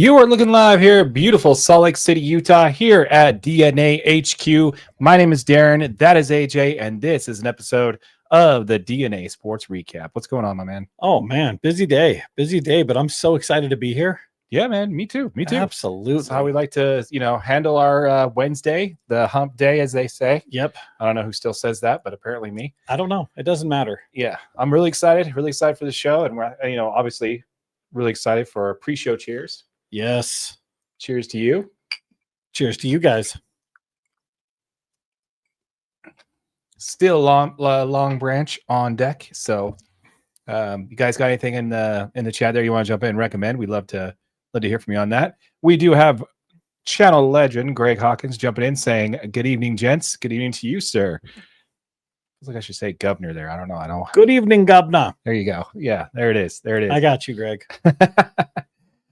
You are looking live here at beautiful Salt Lake City, Utah, here at DNA HQ. My name is Darren. That is AJ, and this is an episode of the DNA Sports Recap. What's going on, my man? Oh, man. Busy day, but I'm so excited to be here. Yeah, man. Me too. Me too. Absolutely. That's how we like to, handle our Wednesday, the hump day, as they say. Yep. I don't know who still says that, but apparently me. I don't know. It doesn't matter. Yeah. I'm really excited for the show. And we're, obviously really excited for our pre-show cheers. Yes. Cheers to you. Cheers to you guys. Still long branch on deck. So you guys got anything in the chat there you want to jump in and recommend? We'd love to hear from you on that. We do have channel legend Greg Hawkins jumping in saying, "Good evening, gents. Good evening to you, sir." Feels like I should say governor there. I don't know. Good evening, governor. There you go. Yeah, there it is. I got you, Greg.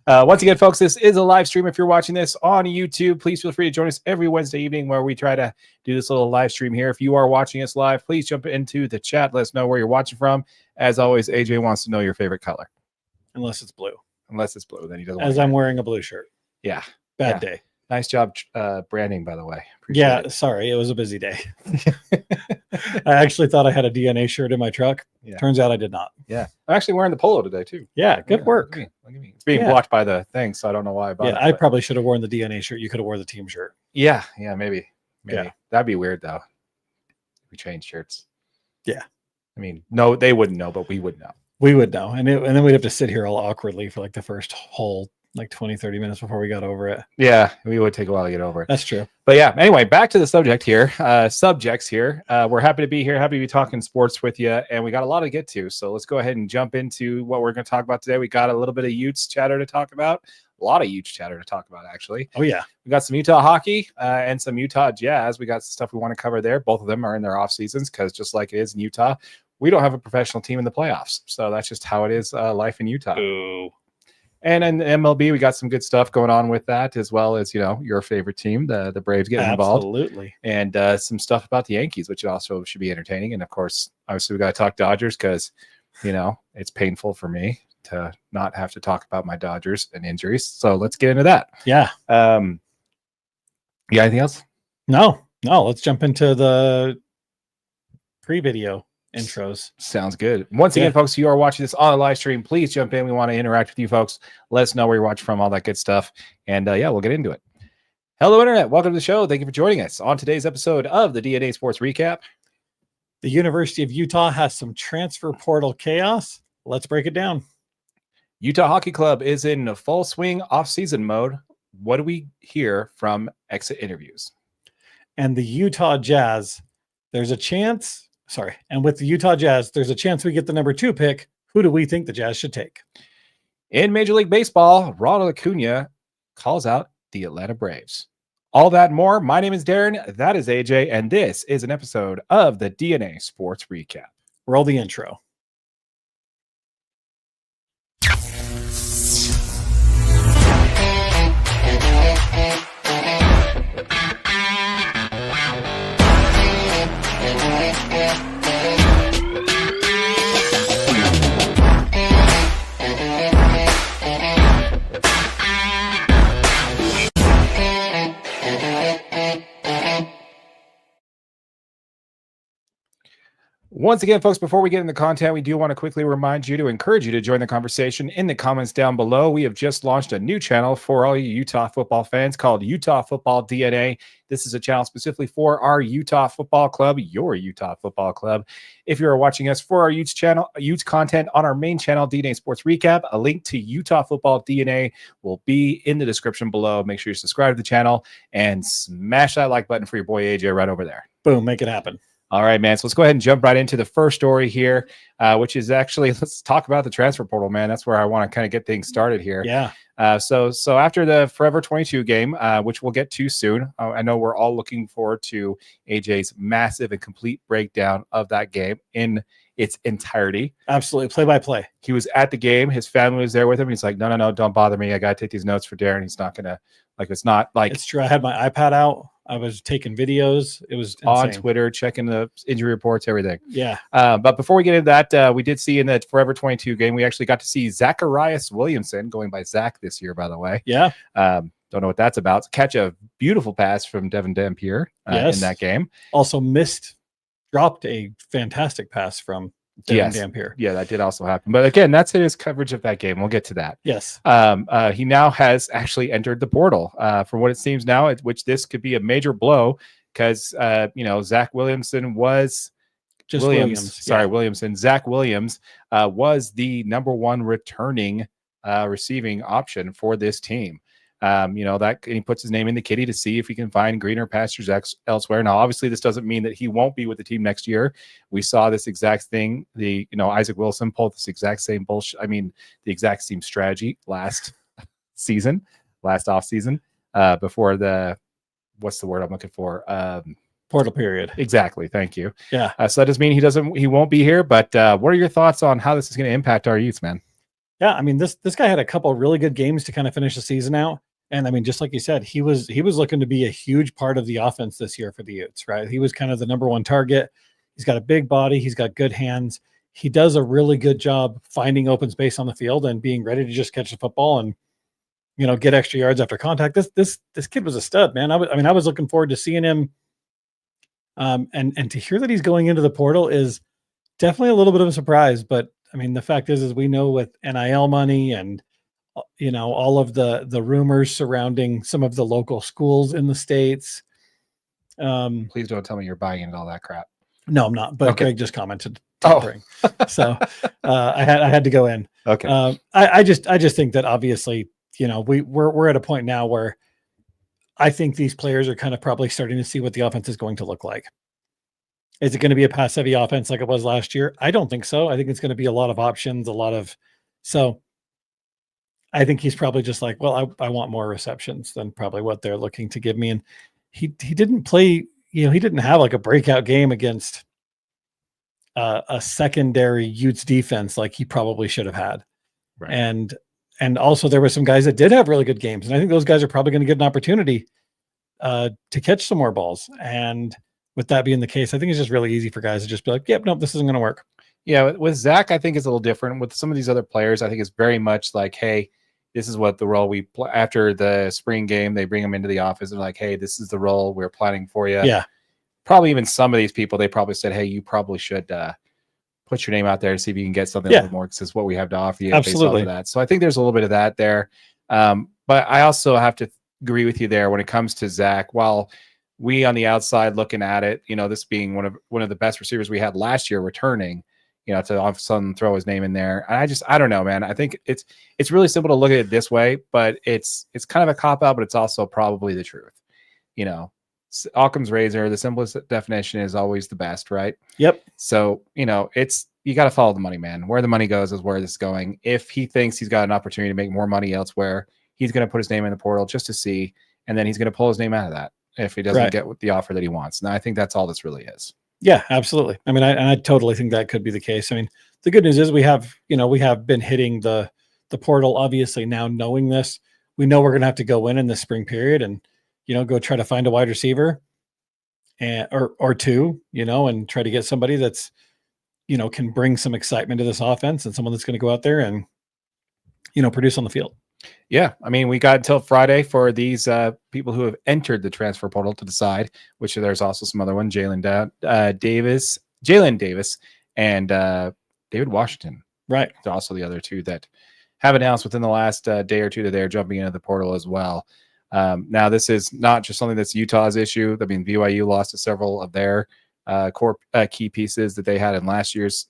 Once again, folks, this is a live stream. If you're watching this on YouTube, please feel free to join us every Wednesday evening where we try to do this little live stream here. If you are watching us live, please jump into the chat. Let us know where you're watching from. As always, AJ wants to know your favorite color. Unless it's blue. Then he doesn't. As I'm wearing a blue shirt. Yeah. Bad day. Nice job branding, by the way. Appreciate it. Sorry. It was a busy day. I actually thought I had a DNA shirt in my truck. Yeah. Turns out I did not. Yeah. I'm actually wearing the polo today, too. Yeah. Good work. Look at me. It's being blocked by the thing, so I don't know why I bought it. I probably should have worn the DNA shirt. You could have worn the team shirt. Yeah. Yeah, maybe. Yeah. That'd be weird, though. If we changed shirts. Yeah. I mean, no, they wouldn't know, but we would know. We would know. And then we'd have to sit here all awkwardly for like the first whole 20-30 minutes before we got over it. Yeah, we would take a while to get over it. That's true. But yeah, anyway, back to the subject here. Subjects here. We're happy to be here. Happy to be talking sports with you. And we got a lot to get to. So let's go ahead and jump into what we're going to talk about today. We got a little bit of Utes chatter to talk about. A lot of Utes chatter to talk about, actually. Oh, yeah. We got some Utah hockey and some Utah Jazz. We got some stuff we want to cover there. Both of them are in their off seasons because just like it is in Utah, we don't have a professional team in the playoffs. So that's just how it is, life in Utah. Ooh. And in MLB, we got some good stuff going on with that, as well as, your favorite team, the Braves getting involved. Absolutely. And some stuff about the Yankees, which also should be entertaining. And, of course, obviously, we got to talk Dodgers because, it's painful for me to not have to talk about my Dodgers and injuries. So let's get into that. Yeah. You got anything else? No. Let's jump into the pre-video intros. Sounds good. Once again, folks, you are watching this on a live stream. Please jump in. We want to interact with you folks. Let us know where you're watching from, all that good stuff. And we'll get into it. Hello, Internet. Welcome to the show. Thank you for joining us on today's episode of the DNA Sports Recap. The University of Utah has some transfer portal chaos. Let's break it down. Utah Hockey Club is in full swing off-season mode. What do we hear from exit interviews? And the Utah Jazz, and with the Utah Jazz, there's a chance we get the number 2 pick. Who do we think the Jazz should take? In Major League Baseball, Ronald Acuna calls out the Atlanta Braves. All that and more. My name is Darren. That is AJ. And this is an episode of the DNA Sports Recap. Roll the intro. Once again, folks, before we get into content, we do want to quickly remind you to encourage you to join the conversation in the comments down below. We have just launched a new channel for all you Utah football fans called Utah Football DNA. This is a channel specifically for our Utah Football Club, your Utah Football Club. If you're watching us for our Utes channel, Utes content on our main channel, DNA Sports Recap, a link to Utah Football DNA will be in the description below. Make sure you subscribe to the channel and smash that like button for your boy AJ right over there. Boom, make it happen. All right, man. So let's go ahead and jump right into the first story here, which is actually, let's talk about the transfer portal, man. That's where I want to kind of get things started here. Yeah. So after the Forever 22 game, which we'll get to soon, I know we're all looking forward to AJ's massive and complete breakdown of that game in its entirety. Absolutely. Play by play. He was at the game. His family was there with him. He's like, no, don't bother me. I got to take these notes for Darren. He's not going to, it's not like. It's true. I had my iPad out. I was taking videos. It was on insane. Twitter, checking the injury reports, everything. Yeah. But before we get into that, we did see in the Forever 22 game, we actually got to see Zacharias Williamson, going by Zach this year, by the way. Yeah. Don't know what that's about. Catch a beautiful pass from Devin Dampier in that game. Also dropped a fantastic pass from Devin Dampier. Yeah, that did also happen. But again, that's his coverage of that game. We'll get to that. Yes. He now has actually entered the portal. From what it seems now, which this could be a major blow because Zach Williamson was just Williams. Sorry, Williamson. Zach Williams was the number one returning receiving option for this team. That he puts his name in the kitty to see if he can find greener pastures elsewhere. Now, obviously, this doesn't mean that he won't be with the team next year. We saw this exact thing. Isaac Wilson pulled this exact same bullshit. I mean, the exact same strategy last off season, before what's the word I'm looking for? Portal period. Exactly. Thank you. Yeah. So that doesn't mean he won't be here. But what are your thoughts on how this is going to impact our youth, man? Yeah, I mean, this guy had a couple of really good games to kind of finish the season out. And I mean, just like you said, he was looking to be a huge part of the offense this year for the Utes, right? He was kind of the number one target. He's got a big body. He's got good hands. He does a really good job finding open space on the field and being ready to just catch the football and, get extra yards after contact. This kid was a stud, man. I was looking forward to seeing him. And to hear that he's going into the portal is definitely a little bit of a surprise. But I mean, the fact is we know with NIL money and all of the rumors surrounding some of the local schools in the States. Please don't tell me you're buying into all that crap. No, I'm not. But okay. Greg just commented tampering. So I had to go in. Okay. I just think that obviously, we're at a point now where I think these players are kind of probably starting to see what the offense is going to look like. Is it going to be a pass heavy offense like it was last year? I don't think so. I think it's going to be a lot of options, so I think he's probably just like, well, I want more receptions than probably what they're looking to give me. And he didn't play, he didn't have like a breakout game against a secondary Utes defense like he probably should have had. Right. And also there were some guys that did have really good games. And I think those guys are probably going to get an opportunity to catch some more balls. And with that being the case, I think it's just really easy for guys to just be like, yep, nope, this isn't going to work. Yeah, with Zach, I think it's a little different. With some of these other players, I think it's very much like, hey, this is what the role we play. After the spring game, they bring them into the office and like, hey, this is the role we're planning for you. Yeah. Probably even some of these people, they probably said, hey, you probably should put your name out there and see if you can get something a little more, because it's what we have to offer you. Absolutely. Based off of that. So I think there's a little bit of that there. But I also have to agree with you there when it comes to Zach. While we on the outside looking at it, this being one of the best receivers we had last year returning, to all of a sudden throw his name in there. And I don't know, man. I think it's really simple to look at it this way, but it's kind of a cop out, but it's also probably the truth. Occam's razor, the simplest definition is always the best, right? Yep. So, you got to follow the money, man. Where the money goes is where this is going. If he thinks he's got an opportunity to make more money elsewhere, he's going to put his name in the portal just to see, and then he's going to pull his name out of that if he doesn't get the offer that he wants. And I think that's all this really is. Yeah, absolutely. I mean, I totally think that could be the case. I mean, the good news is we have been hitting the portal. Obviously, now knowing this, we know we're going to have to go in the spring period and go try to find a wide receiver or two, and try to get somebody that's can bring some excitement to this offense and someone that's going to go out there and produce on the field. Yeah, I mean, we got until Friday for these people who have entered the transfer portal to decide, which there's also some other one, Jalen Davis, and David Washington. Right. They're also the other two that have announced within the last day or two that they're jumping into the portal as well. Now, this is not just something that's Utah's issue. I mean, BYU lost to several of their core key pieces that they had in last year's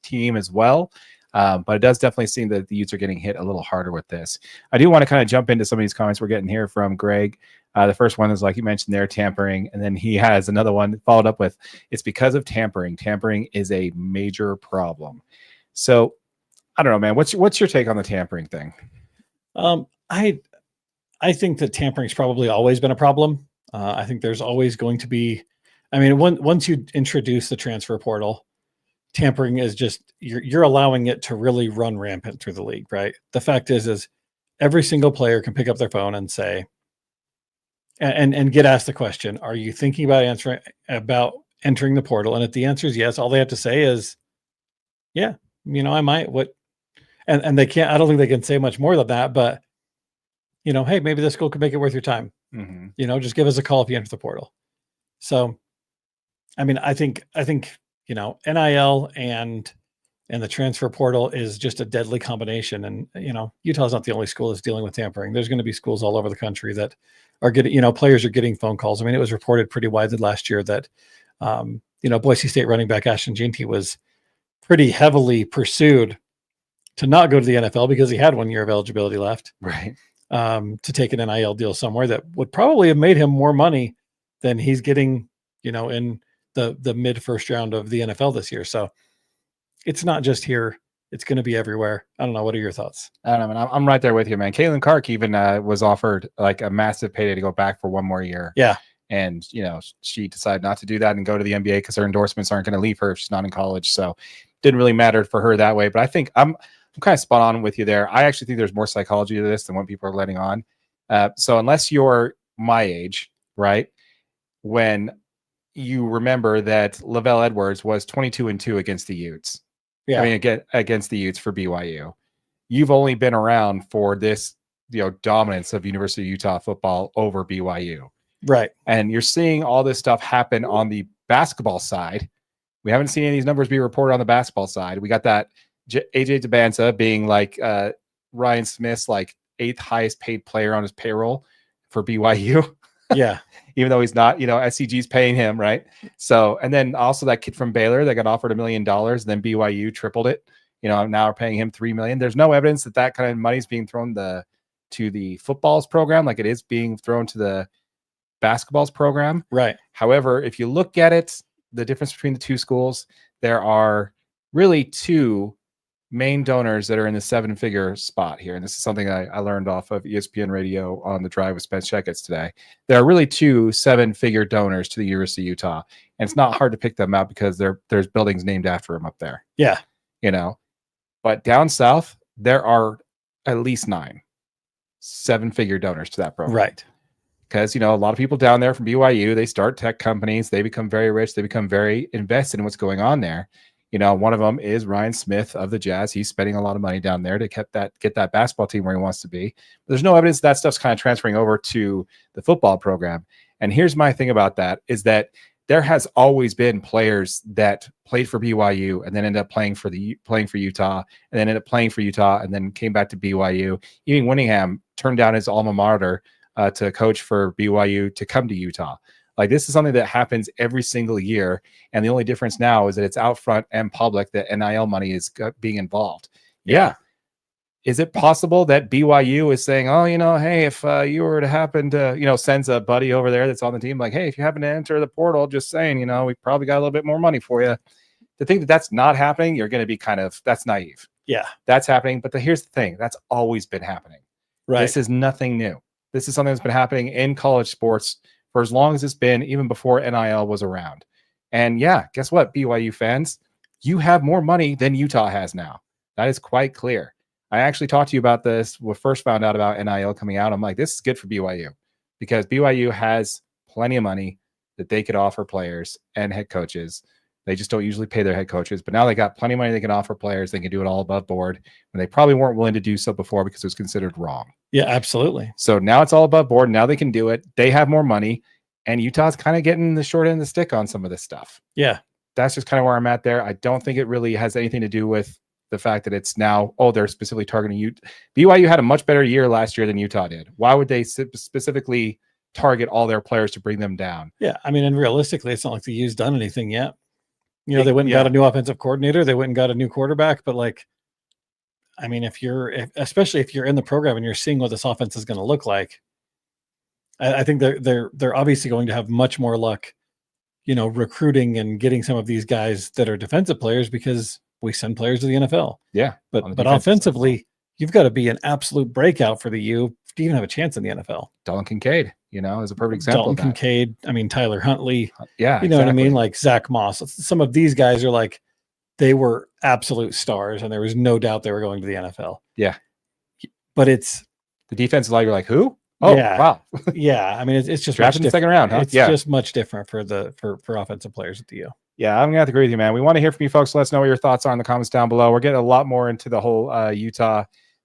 team as well. But it does definitely seem that the Utes are getting hit a little harder with this. I do want to kind of jump into some of these comments we're getting here from Greg. The first one is, like you mentioned there, tampering. And then he has another one followed up with, it's because of tampering. Tampering is a major problem. So I don't know, man. What's your take on the tampering thing? I think that tampering's probably always been a problem. I think there's always going to be, I mean, once you introduce the transfer portal, tampering is just, you're allowing it to really run rampant through the league, right? The fact is every single player can pick up their phone and say, and get asked the question, are you thinking about entering the portal? And if the answer is yes, all they have to say is, yeah, I might. What? And they can't. I don't think they can say much more than that. But hey, maybe the school could make it worth your time. Mm-hmm. Just give us a call if you enter the portal. So, I mean, I think NIL and the transfer portal is just a deadly combination. And Utah's not the only school that's dealing with tampering. There's going to be schools all over the country that are getting, players are getting phone calls. I mean, it was reported pretty widely last year that Boise State running back Ashton Jeanty was pretty heavily pursued to not go to the NFL because he had 1 year of eligibility left. Right. To take an NIL deal somewhere that would probably have made him more money than he's getting, in the mid first round of the NFL this year. So it's not just here. It's going to be everywhere. I don't know. What are your thoughts? I don't know, man. I'm right there with you, man. Caitlin Clark even was offered like a massive payday to go back for 1 more year. Yeah. And, she decided not to do that and go to the NBA because her endorsements aren't going to leave her if she's not in college. So didn't really matter for her that way. But I think I'm kind of spot on with you there. I actually think there's more psychology to this than what people are letting on. So unless you're my age, right, when you remember that Lavelle Edwards was 22-2 against the Utes. Yeah. I mean, against the Utes for BYU. You've only been around for this, dominance of University of Utah football over BYU. Right. And you're seeing all this stuff happen on the basketball side. We haven't seen any of these numbers be reported on the basketball side. We got that AJ Dabanza being like Ryan Smith's like 8th highest paid player on his payroll for BYU. Yeah. Even though he's not, SCG's paying him, right? So, and then also that kid from Baylor that got offered $1 million, and then BYU tripled it. Now we're paying him $3 million. There's no evidence that kind of money is being thrown to the football's program like it is being thrown to the basketball's program. Right. However, if you look at it, the difference between the two schools, there are really 2 main donors that are in the 7-figure spot here. And this is something I learned off of ESPN radio on the drive with Spence Checketts today. There are really 2 7-figure donors to the University of Utah. And it's not hard to pick them out because there's buildings named after them up there. Yeah. But down south, there are at least 9 7-figure donors to that program. Right. Because, a lot of people down there from BYU, they start tech companies. They become very rich. They become very invested in what's going on there. One of them is Ryan Smith of the Jazz. He's spending a lot of money down there to get that basketball team where he wants to be. But there's no evidence that stuff's kind of transferring over to the football program. And here's my thing about that is that there has always been players that played for BYU and then ended up playing for Utah and then ended up playing for Utah and then came back to BYU. Even Winningham turned down his alma mater to coach for BYU to come to Utah. Like, this is something that happens every single year. And the only difference now is that it's out front and public that NIL money is being involved. Yeah. Is it possible that BYU is saying, oh, hey, if you were to happen to, sends a buddy over there that's on the team, like, hey, if you happen to enter the portal, just saying, we probably got a little bit more money for you. To think that that's not happening, you're going to be that's naive. Yeah. That's happening. But here's the thing. That's always been happening. Right. This is nothing new. This is something that's been happening in college sports for as long as it's been, even before NIL was around. And yeah, guess what, BYU fans? You have more money than Utah has now. That is quite clear. I actually talked to you about this when we first found out about NIL coming out. I'm like, this is good for BYU because BYU has plenty of money that they could offer players and head coaches. They just don't usually pay their head coaches, but now they got plenty of money they can offer players. They can do it all above board, and they probably weren't willing to do so before because it was considered wrong. Yeah, absolutely. So now it's all above board. Now they can do it. They have more money, and Utah's kind of getting the short end of the stick on some of this stuff. Yeah. That's just kind of where I'm at there. I don't think it really has anything to do with the fact that it's now, they're specifically targeting you. BYU had a much better year last year than Utah did. Why would they specifically target all their players to bring them down? Yeah. I mean, and realistically, it's not like the U's done anything yet. They went and got a new offensive coordinator. They went and got a new quarterback. But I mean, especially if you're in the program and you're seeing what this offense is going to look like, I think they're obviously going to have much more luck, recruiting and getting some of these guys that are defensive players because we send players to the NFL. Yeah. But offensively, you've got to be an absolute breakout for the U to even have a chance in the NFL. Dalton Kincaid, is a perfect example. Dalton Kincaid. I mean, Tyler Huntley. Yeah. You know what I mean? Like Zach Moss. Some of these guys are like, they were absolute stars and there was no doubt they were going to the NFL. Yeah. But it's the defensive line. You're like, who? Oh, Yeah. wow. Yeah. I mean, it's just Drafted in the second round, huh? It's Yeah. just much different for offensive players at the U. Yeah, I'm gonna have to agree with you, man. We want to hear from you folks. Let us know what your thoughts are in the comments down below. We're getting a lot more into the whole Utah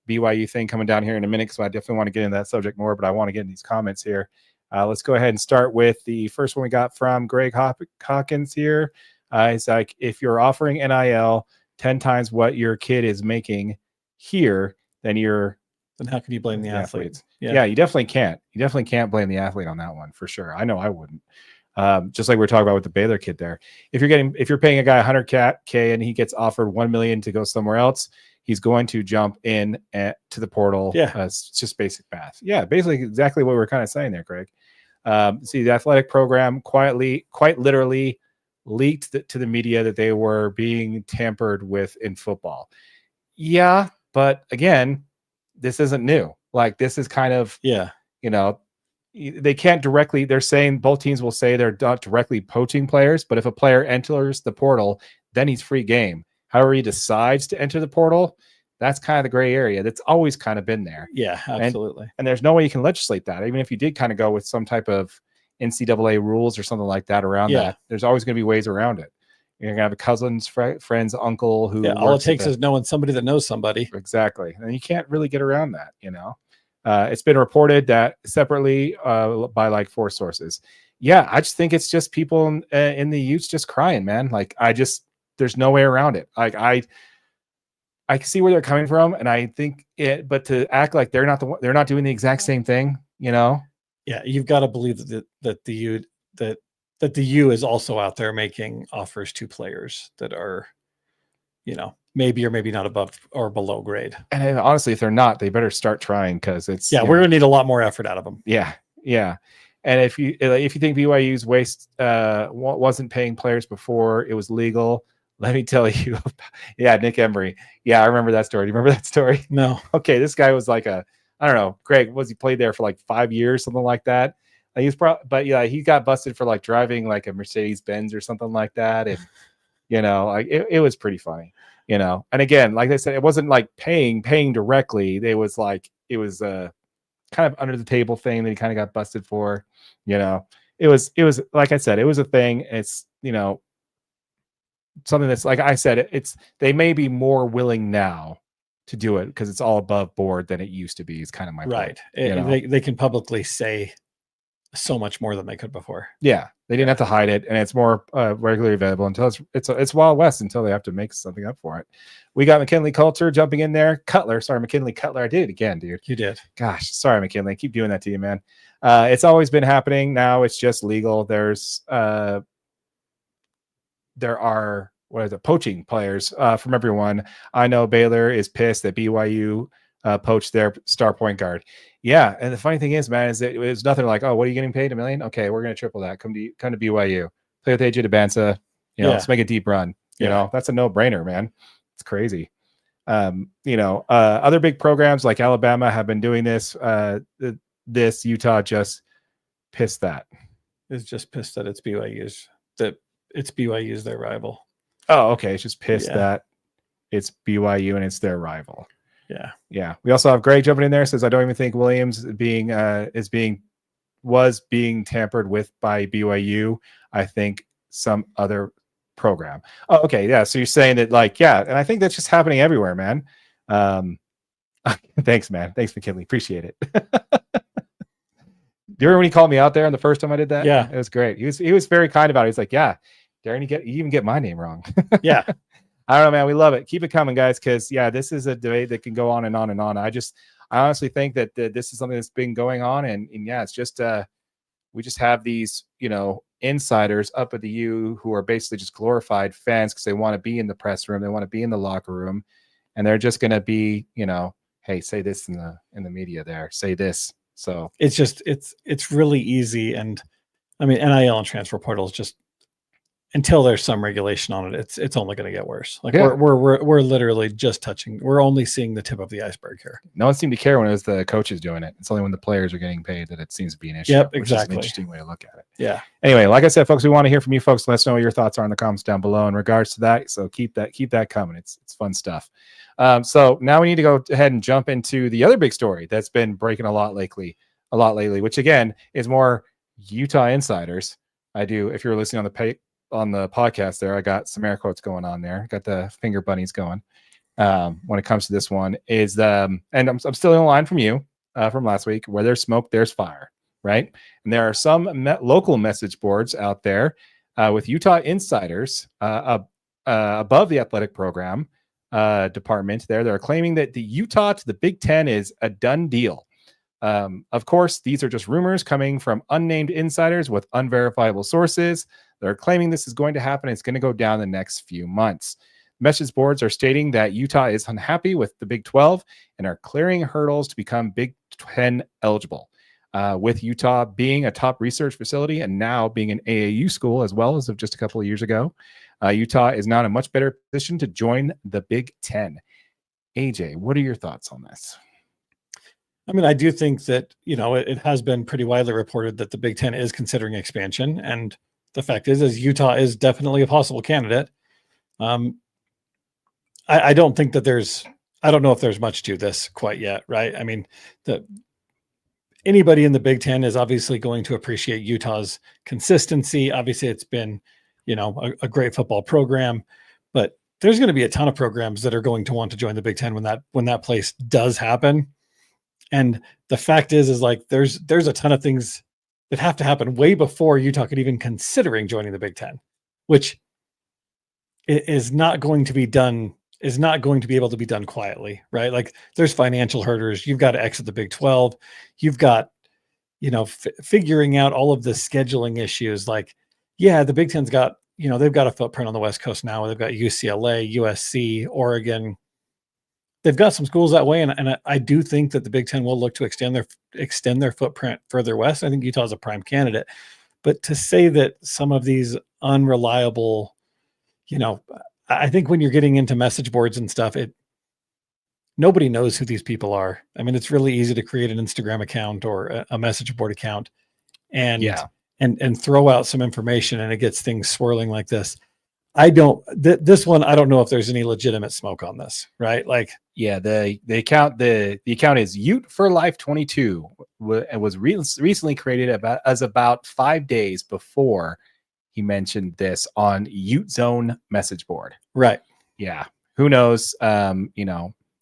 BYU thing coming down here in a minute, because I definitely want to get into that subject more, but I want to get in these comments here. Let's go ahead and start with the first one we got from Greg Hawkins here. It's like, if you're offering NIL 10 times what your kid is making here, then how can you blame the athlete? Yeah, you definitely can't. You definitely can't blame the athlete on that one, for sure. I know I wouldn't. Just like we were talking about with the Baylor kid there. If you're paying a guy $100K and he gets offered $1 million to go somewhere else, he's going to jump in to the portal. Yeah. It's just basic math. Yeah, basically exactly what we're kind of saying there, Greg. See, the athletic program quite literally leaked to the media that they were being tampered with in football. Yeah, but again, this isn't new. Like, this is kind of, they can't directly, they're saying, both teams will say they're not directly poaching players, but if a player enters the portal, then he's free game. However he decides to enter the portal, that's kind of the gray area. That's always kind of been there. Yeah, absolutely. And there's no way you can legislate that. Even if you did kind of go with some type of NCAA rules or something like that around that, there's always going to be ways around it. You're going to have a cousin's friend's uncle who all it takes is knowing somebody that knows somebody. Exactly. And you can't really get around that, It's been reported that separately by like 4 sources. Yeah, I just think it's just people in the Utes just crying, man. Like, there's no way around it. Like, I see where they're coming from, and I think but to act like they're not doing the exact same thing, Yeah, you've got to believe that the U is also out there making offers to players that are, maybe or maybe not above or below grade. And honestly, if they're not, they better start trying, because it's we're gonna need a lot more effort out of them. Yeah. And if you think BYU's wasn't paying players before it was legal, let me tell you, Nick Emery. Yeah, I remember that story. Do you remember that story? No. Okay, this guy was like I don't know, Greg, he played there for like 5 years, something like that. He got busted for like driving like a Mercedes Benz or something like that, and like it was pretty funny, And again, like I said, it wasn't like paying directly. It was a kind of under the table thing that he kind of got busted for. It was like I said, it was a thing. It's something that's, like I said, they may be more willing now to do it because it's all above board than it used to be, is kind of my point. They can publicly say so much more than they could before. Yeah, they didn't have to hide it, and it's more regularly available until it's Wild West, until they have to make something up for it. We got McKinley Cutler jumping in there. McKinley Cutler. I did it again, dude. You did. Gosh, sorry, McKinley. I keep doing that to you, man. It's always been happening. Now it's just legal. There are poaching players from everyone. I know Baylor is pissed that BYU poached their star point guard. Yeah, and the funny thing is, man, is that it was nothing like, oh, what are you getting paid? $1 million? Okay, we're gonna triple that. Come to BYU. Play with AJ DeBanza. Let's make a deep run. That's a no-brainer, man. It's crazy. Other big programs like Alabama have been doing this. Utah just pissed that. It's just pissed that it's BYU's their rival. Oh, okay. It's just pissed that it's BYU and it's their rival. Yeah. We also have Greg jumping in there. Says, I don't even think Williams was being tampered with by BYU. I think some other program. Oh, okay. Yeah. So you're saying that, and I think that's just happening everywhere, man. Thanks, man. Thanks, McKinley. Appreciate it. Do you remember when he called me out there on the first time I did that? Yeah. It was great. He was very kind about it. He's like, yeah, Darren, you even get my name wrong. Yeah. I don't know, man. We love it. Keep it coming, guys, because this is a debate that can go on and on and on. I honestly think that this is something that's been going on, and it's just we just have these insiders up at the U who are basically just glorified fans because they want to be in the press room, they want to be in the locker room, and they're just going to be hey, say this in the media there, say this. So it's really easy, and I mean, NIL and transfer portals, just until there's some regulation on it, it's only going to get worse. Like we're literally just we're only seeing the tip of the iceberg here. No one seemed to care when it was the coaches doing it. It's only when the players are getting paid that it seems to be an issue. Yep, exactly. Which is an interesting way to look at it. Yeah. Anyway, like I said, folks, we want to hear from you folks. Let us know what your thoughts are in the comments down below in regards to that. So keep that coming. It's fun stuff. So now we need to go ahead and jump into the other big story that's been breaking a lot lately. a lot lately, which again is more Utah insiders. I do. If you're listening on the podcast, there, I got some air quotes going on there. Got the finger bunnies going. When it comes to this one, is and I'm still in line from you from last week. Where there's smoke, there's fire, right? And there are some local message boards out there with Utah insiders above the athletic program department. They're claiming that the Utah to the Big Ten is a done deal. Of course, these are just rumors coming from unnamed insiders with unverifiable sources. They're claiming this is going to happen. It's going to go down the next few months. Message boards are stating that Utah is unhappy with the Big 12 and are clearing hurdles to become Big 10 eligible. With Utah being a top research facility and now being an AAU school as well as of just a couple of years ago, Utah is now in a much better position to join the Big 10. AJ, what are your thoughts on this? I mean, I do think that, it has been pretty widely reported that the Big 10 is considering expansion. And the fact is Utah is definitely a possible candidate. I don't think that I don't know if there's much to this quite yet, right? I mean, anybody in the Big 10 is obviously going to appreciate Utah's consistency. Obviously, it's been, a great football program, but there's going to be a ton of programs that are going to want to join the Big 10 when that place does happen. And the fact is like there's a ton of things that have to happen way before Utah could even considering joining the Big 10, which is not going to be able to be done quietly, right? Like there's financial hurdles. You've got to exit the Big 12. You've got, figuring out all of the scheduling issues. Like, yeah, the Big 10's got, they've got a footprint on the West Coast now. They've got UCLA, USC, Oregon. They've got some schools that way. And I do think that the Big 10 will look to extend their footprint further west. I think Utah's a prime candidate. But to say that some of these unreliable, I think when you're getting into message boards and stuff, nobody knows who these people are. I mean, it's really easy to create an Instagram account or a message board account and throw out some information and it gets things swirling like this. This one, I don't know if there's any legitimate smoke on this, right? Like, yeah, the account is Ute for Life 22. It was recently created about 5 days before he mentioned this on Ute Zone message board. Right. Yeah. Who knows? And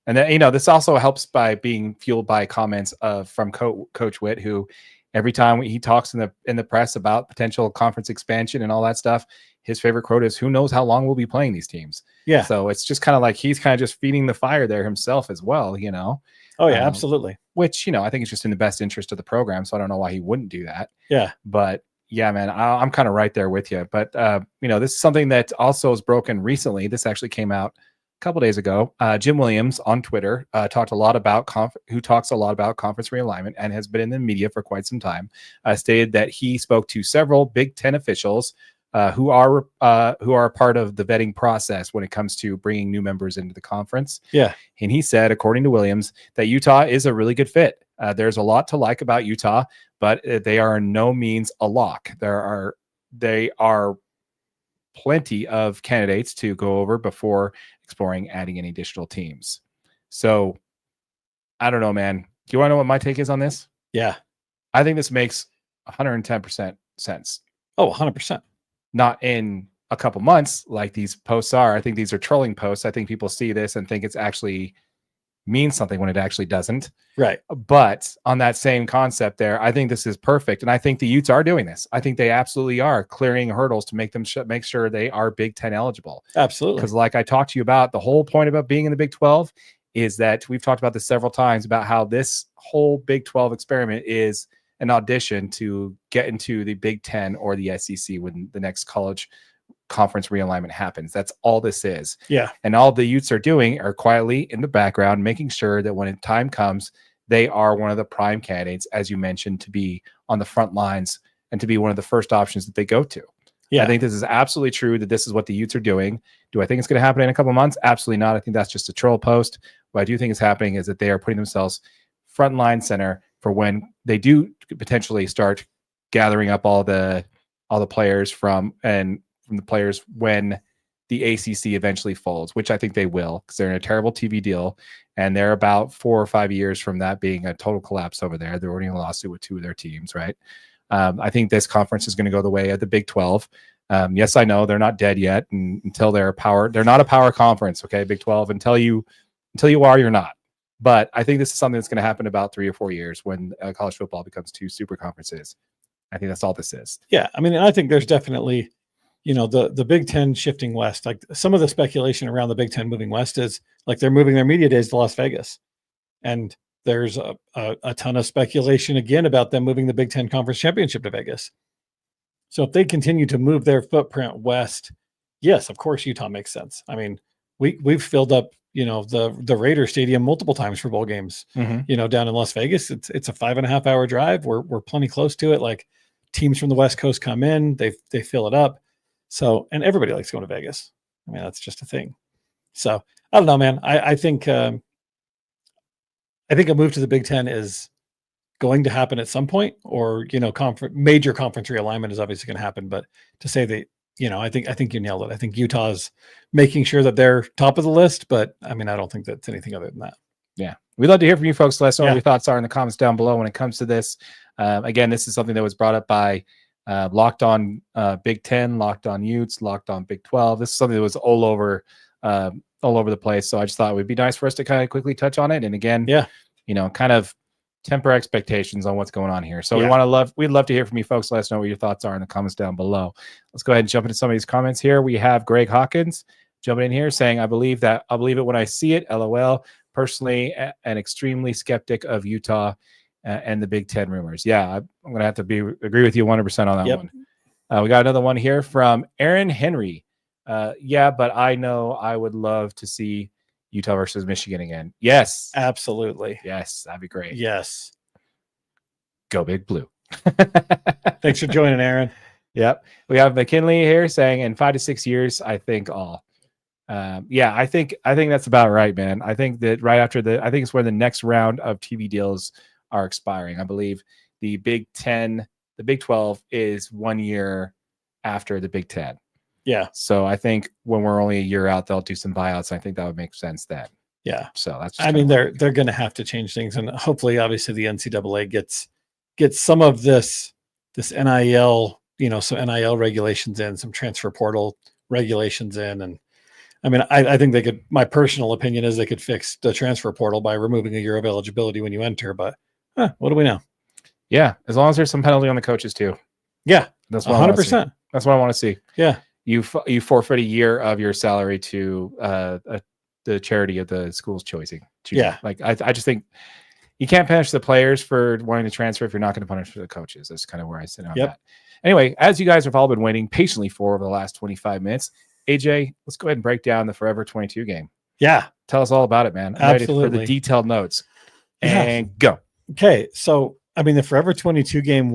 then, this also helps by being fueled by comments from Coach Witt, who every time he talks in the press about potential conference expansion and all that stuff, his favorite quote is, "Who knows how long we'll be playing these teams?" Yeah. So it's just kind of like he's kind of just feeding the fire there himself as well, Oh yeah, absolutely. Which, I think it's just in the best interest of the program. So I don't know why he wouldn't do that. Yeah. But yeah, man, I'm kind of right there with you. But, this is something that also is broken recently. This actually came out a couple days ago. Jim Williams on Twitter talks a lot about conference realignment and has been in the media for quite some time. Stated that he spoke to several Big Ten officials who are part of the vetting process when it comes to bringing new members into the conference. Yeah, and he said, according to Williams, that Utah is a really good fit. There's a lot to like about Utah, but they are in no means a lock. They are plenty of candidates to go over before exploring adding any additional teams. So I don't know, man. Do you want to know what my take is on this? Yeah. I think this makes 110% sense. Oh, 100%. Not in a couple months like these posts are. I think these are trolling posts. I think people see this and think it's actually means something when it actually doesn't. Right. But on that same concept there, I think this is perfect. And I think the Utes are doing this. I think they absolutely are clearing hurdles to make them make sure they are Big Ten eligible. Absolutely. Because like I talked to you about, the whole point about being in the Big 12 is that we've talked about this several times about how this whole Big 12 experiment is an audition to get into the Big 10 or the SEC when the next college conference realignment happens. That's all this is. Yeah. And all the Utes are doing are quietly in the background, making sure that when time comes, they are one of the prime candidates, as you mentioned, to be on the front lines and to be one of the first options that they go to. Yeah. I think this is absolutely true that this is what the Utes are doing. Do I think it's going to happen in a couple of months? Absolutely not. I think that's just a troll post. What I do think is happening is that they are putting themselves front line center for when they do potentially start gathering up all the players from the players when the ACC eventually folds, which I think they will, because they're in a terrible TV deal, and they're about 4 or 5 years from that being a total collapse over there. They're already in a lawsuit with 2 of their teams, right? I think this conference is going to go the way of the Big 12. Yes, I know they're not dead yet, and until they're not a power conference. Okay, Big 12. Until you are, you're not. But I think this is something that's going to happen about 3 or 4 years when college football becomes 2 super conferences. I think that's all this is. Yeah, I mean, I think there's definitely, the Big Ten shifting west. Like some of the speculation around the Big Ten moving west is like they're moving their media days to Las Vegas, and there's a ton of speculation again about them moving the Big Ten Conference Championship to Vegas. So if they continue to move their footprint west, yes, of course Utah makes sense. I mean, we've filled up, the Raider Stadium multiple times for bowl games. Down in Las Vegas, it's a 5.5 hour drive. We're plenty close to it. Like teams from the West Coast come in, they fill it up. So, and everybody likes going to Vegas. I mean, that's just a thing. So I don't know, man. I think a move to the Big Ten is going to happen at some point, or major conference realignment is obviously going to happen. But to say that, I think you nailed it. I think Utah's making sure that they're top of the list, but I mean, I don't think that's anything other than that. Yeah, we'd love to hear from you folks. Let us know what your thoughts are in the comments down below when it comes to this. Again, this is something that was brought up by Locked On Big Ten, Locked On Utes, Locked On Big 12. This is something that was all over the place. So I just thought it would be nice for us to kind of quickly touch on it. And again, kind of temper expectations on what's going on here. So we'd love to hear from you folks. Let us know what your thoughts are in the comments down below. Let's go ahead and jump into some of these comments here. We have Greg Hawkins jumping in here saying, I'll believe it when I see it. LOL. Personally, an extremely skeptic of Utah and the Big Ten rumors. Yeah, I'm going to have to agree with you 100% on that one. We got another one here from Aaron Henry. But I know I would love to see Utah versus Michigan again. Yes. Absolutely. Yes, that'd be great. Yes. Go Big Blue. Thanks for joining, Aaron. Yep. We have McKinley here saying in 5 to 6 years, I think all. I think that's about right, man. I think that right after I think it's where the next round of TV deals are expiring. I believe the Big 12 is 1 year after the Big 10. Yeah. So I think when we're only a year out, they'll do some buyouts. I think that would make sense then. Yeah. So that's. They're going to have to change things, and hopefully, obviously, the NCAA gets some of this NIL, some NIL regulations in, some transfer portal regulations in, and I mean, I think they could. My personal opinion is they could fix the transfer portal by removing a year of eligibility when you enter. But what do we know? Yeah, as long as there's some penalty on the coaches too. Yeah, that's 100%. That's what I want to see. Yeah. You forfeit a year of your salary to the charity of the school's choosing. Yeah. Like I just think you can't punish the players for wanting to transfer if you're not going to punish the coaches. That's kind of where I sit on that. Anyway, as you guys have all been waiting patiently for over the last 25 minutes, AJ, let's go ahead and break down the Forever 22 game. Yeah. Tell us all about it, man. I'm ready for the detailed notes. And go. Okay. So, I mean, the Forever 22 game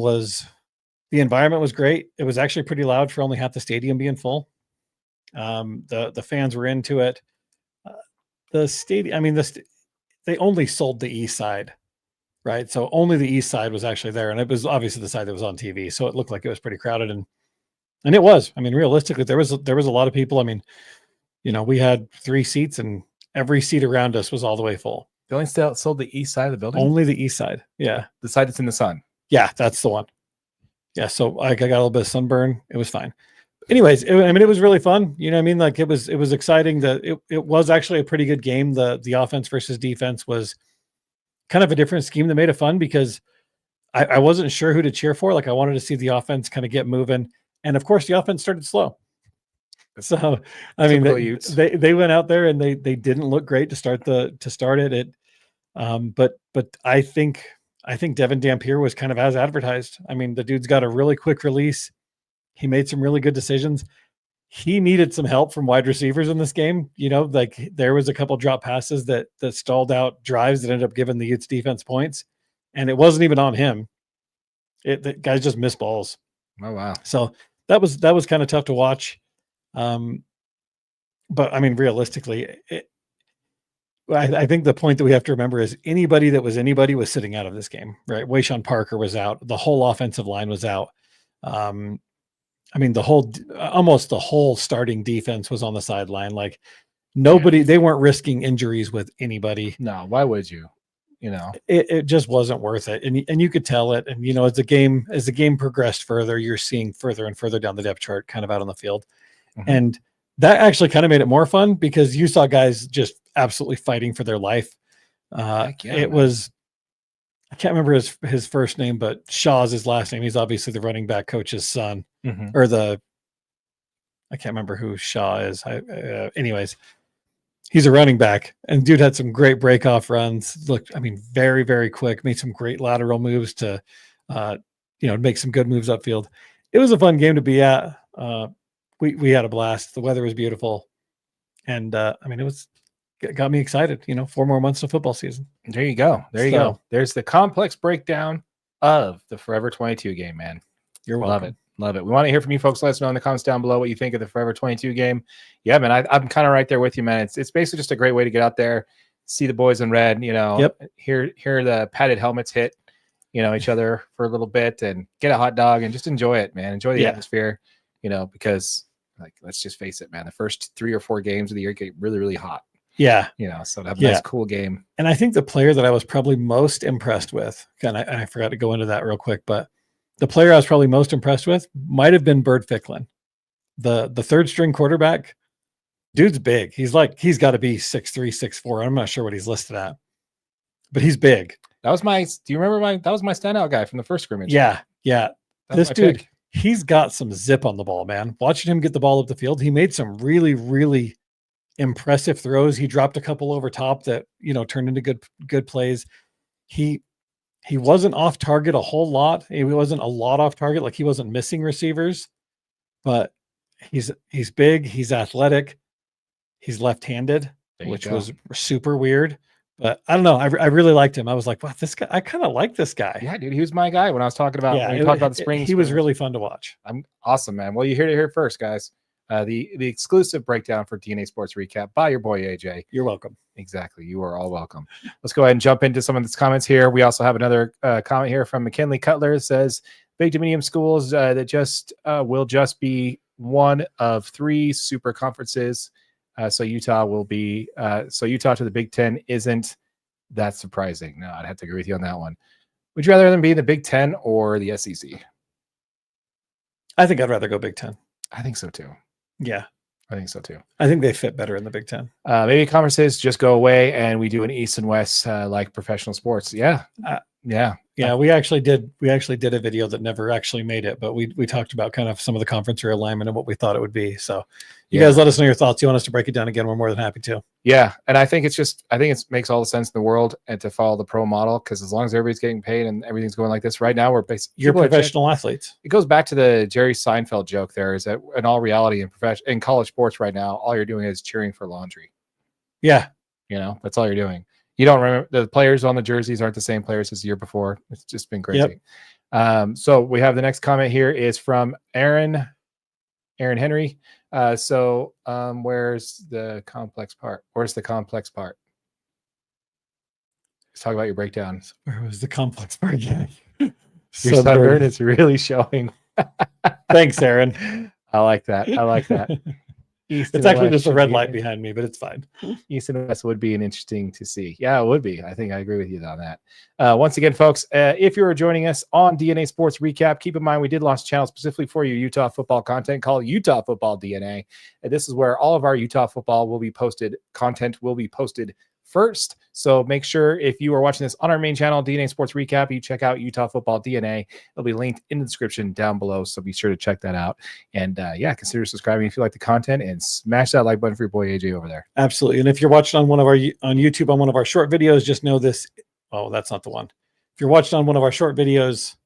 the environment was great. It was actually pretty loud for only half the stadium being full. The fans were into it. The stadium, I mean, they only sold the east side, right? So only the east side was actually there, and it was obviously the side that was on TV. So it looked like it was pretty crowded, and it was. I mean, realistically, there was a lot of people. I mean, we had 3 seats, and every seat around us was all the way full. They only sold the east side of the building. Only the east side. Yeah, the side that's in the sun. Yeah, that's the one. Yeah, so I got a little bit of sunburn. It was fine. Anyways, it was really fun. You know what I mean? Like it was exciting. It was actually a pretty good game. The offense versus defense was kind of a different scheme that made it fun because I wasn't sure who to cheer for. Like I wanted to see the offense kind of get moving. And of course the offense started slow. So I mean they went out there and they didn't look great to start it. But I think Devin Dampier was kind of as advertised. I mean, the dude's got a really quick release. He made some really good decisions. He needed some help from wide receivers in this game. Like there was a couple drop passes that stalled out drives that ended up giving the Utes defense points. And it wasn't even on him. The guys just missed balls. Oh, wow. So that was kind of tough to watch. But I mean, realistically, I think the point that we have to remember is anybody was sitting out of this game, right? Wayshawn Parker was out. The whole offensive line was out. I mean, almost the whole starting defense was on the sideline. Like nobody, they weren't risking injuries with anybody. No, why would you? You know, it just wasn't worth it. And you could tell it. And, as the game progressed further, you're seeing further and further down the depth chart kind of out on the field. Mm-hmm. And that actually kind of made it more fun because you saw guys just absolutely fighting for their life. It was, I can't remember his first name, but Shaw's his last name. He's obviously the running back coach's son, or I can't remember who Shaw is. Anyways, he's a running back, and dude had some great breakoff runs. Looked, very, very quick. Made some great lateral moves to, make some good moves upfield. It was a fun game to be at. We had a blast. The weather was beautiful, and it got me excited. 4 more months of football season. There you go. There you go. There's the complex breakdown of the Forever 22 game, man. You're welcome. Love it. We want to hear from you folks. Let us know in the comments down below what you think of the Forever 22 game. Yeah, man, I'm kind of right there with you, man. It's basically just a great way to get out there, see the boys in red, hear the padded helmets hit, each other for a little bit and get a hot dog and just enjoy it, man. Enjoy the atmosphere, because let's just face it, man, the first 3 or 4 games of the year get really, really hot. Yeah. So to have a nice, cool game. And I think the player that I was probably most impressed with, and I forgot to go into that real quick, but the player I was probably most impressed with might have been Bird Ficklin, the third string quarterback. Dude's big. He's got to be 6'3", 6'4". I'm not sure what he's listed at, but he's big. That was my standout guy from the first scrimmage. Yeah. This dude, pick. He's got some zip on the ball, man. Watching him get the ball up the field, he made some really, really impressive throws. He dropped a couple over top that, turned into good plays. He wasn't off target a whole lot. He wasn't a lot off target. Like he wasn't missing receivers, but he's big. He's athletic. He's left-handed, which was super weird. But I don't know. I really liked him. I was like, wow, this guy, I kind of like this guy. Yeah, dude. He was my guy when I was talking about, when we talked about the spring. He was really fun to watch. I'm awesome, man. Well, you heard it here first, guys. The exclusive breakdown for DNA Sports Recap by your boy AJ. You're welcome. Exactly. You are all welcome. Let's go ahead and jump into some of these comments here. We also have another comment here from McKinley Cutler. It says big to medium schools that just will just be one of 3 super conferences. So Utah to the Big Ten isn't that surprising. No, I'd have to agree with you on that one. Would you rather them be in the Big Ten or the SEC? I think I'd rather go Big Ten. I think so too. Yeah, I think so too. I think they fit better in the Big Ten. Maybe conferences just go away and we do an East and West like professional sports. Yeah. We actually did a video that never actually made it, but we talked about kind of some of the conference realignment and what we thought it would be. So you guys let us know your thoughts. You want us to break it down again? We're more than happy to. Yeah. And I think it makes all the sense in the world and to follow the pro model, because as long as everybody's getting paid and everything's going like this right now, you're professional athletes. It goes back to the Jerry Seinfeld joke there, is that in all reality in college sports right now, all you're doing is cheering for laundry. Yeah. That's all you're doing. You don't remember, the players on the jerseys aren't the same players as the year before. It's just been crazy. Yep. So we have the next comment here is from Aaron Henry. Where's the complex part? Let's talk about your breakdown. Where was the complex part? Yeah. Your sunburn is really showing. Thanks, Aaron. I like that. It's actually just a red light behind me, but it's fine. East and West would be an interesting to see. Yeah, it would be. I think I agree with you on that. Once again, folks, if you are joining us on DNA Sports Recap, keep in mind we did launch a channel specifically for your Utah football content called Utah Football DNA. And this is where all of our Utah football content will be posted first. So make sure if you are watching this on our main channel, DNA Sports Recap, you check out Utah Football DNA. It'll be linked in the description down below. So be sure to check that out. And consider subscribing if you like the content and smash that like button for your boy AJ over there. Absolutely. And if you're watching on YouTube on one of our short videos, just know this. Oh, that's not the one. If you're watching on one of our short videos,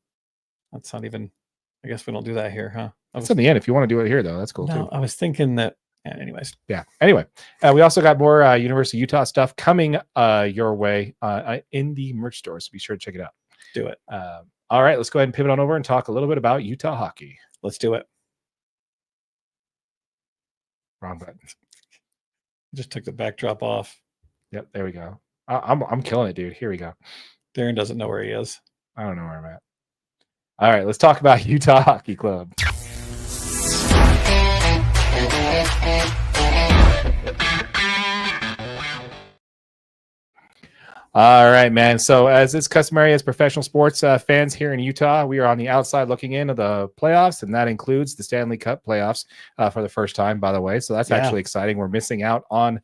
that's not even, I guess we don't do that here, huh? It's in the end. If you want to do it here, though, that's cool too. I was thinking that. Anyways. Yeah. Anyway, we also got more University of Utah stuff coming your way in the merch store. So be sure to check it out. Do it. All right. Let's go ahead and pivot on over and talk a little bit about Utah hockey. Let's do it. Wrong button. Just took the backdrop off. Yep. There we go. I'm killing it, dude. Here we go. Darren doesn't know where he is. I don't know where I'm at. All right. Let's talk about Utah Hockey Club. All right, man. So as is customary as professional sports fans here in Utah, we are on the outside looking in of the playoffs, and that includes the Stanley Cup playoffs for the first time, by the way. So that's actually exciting. We're missing out on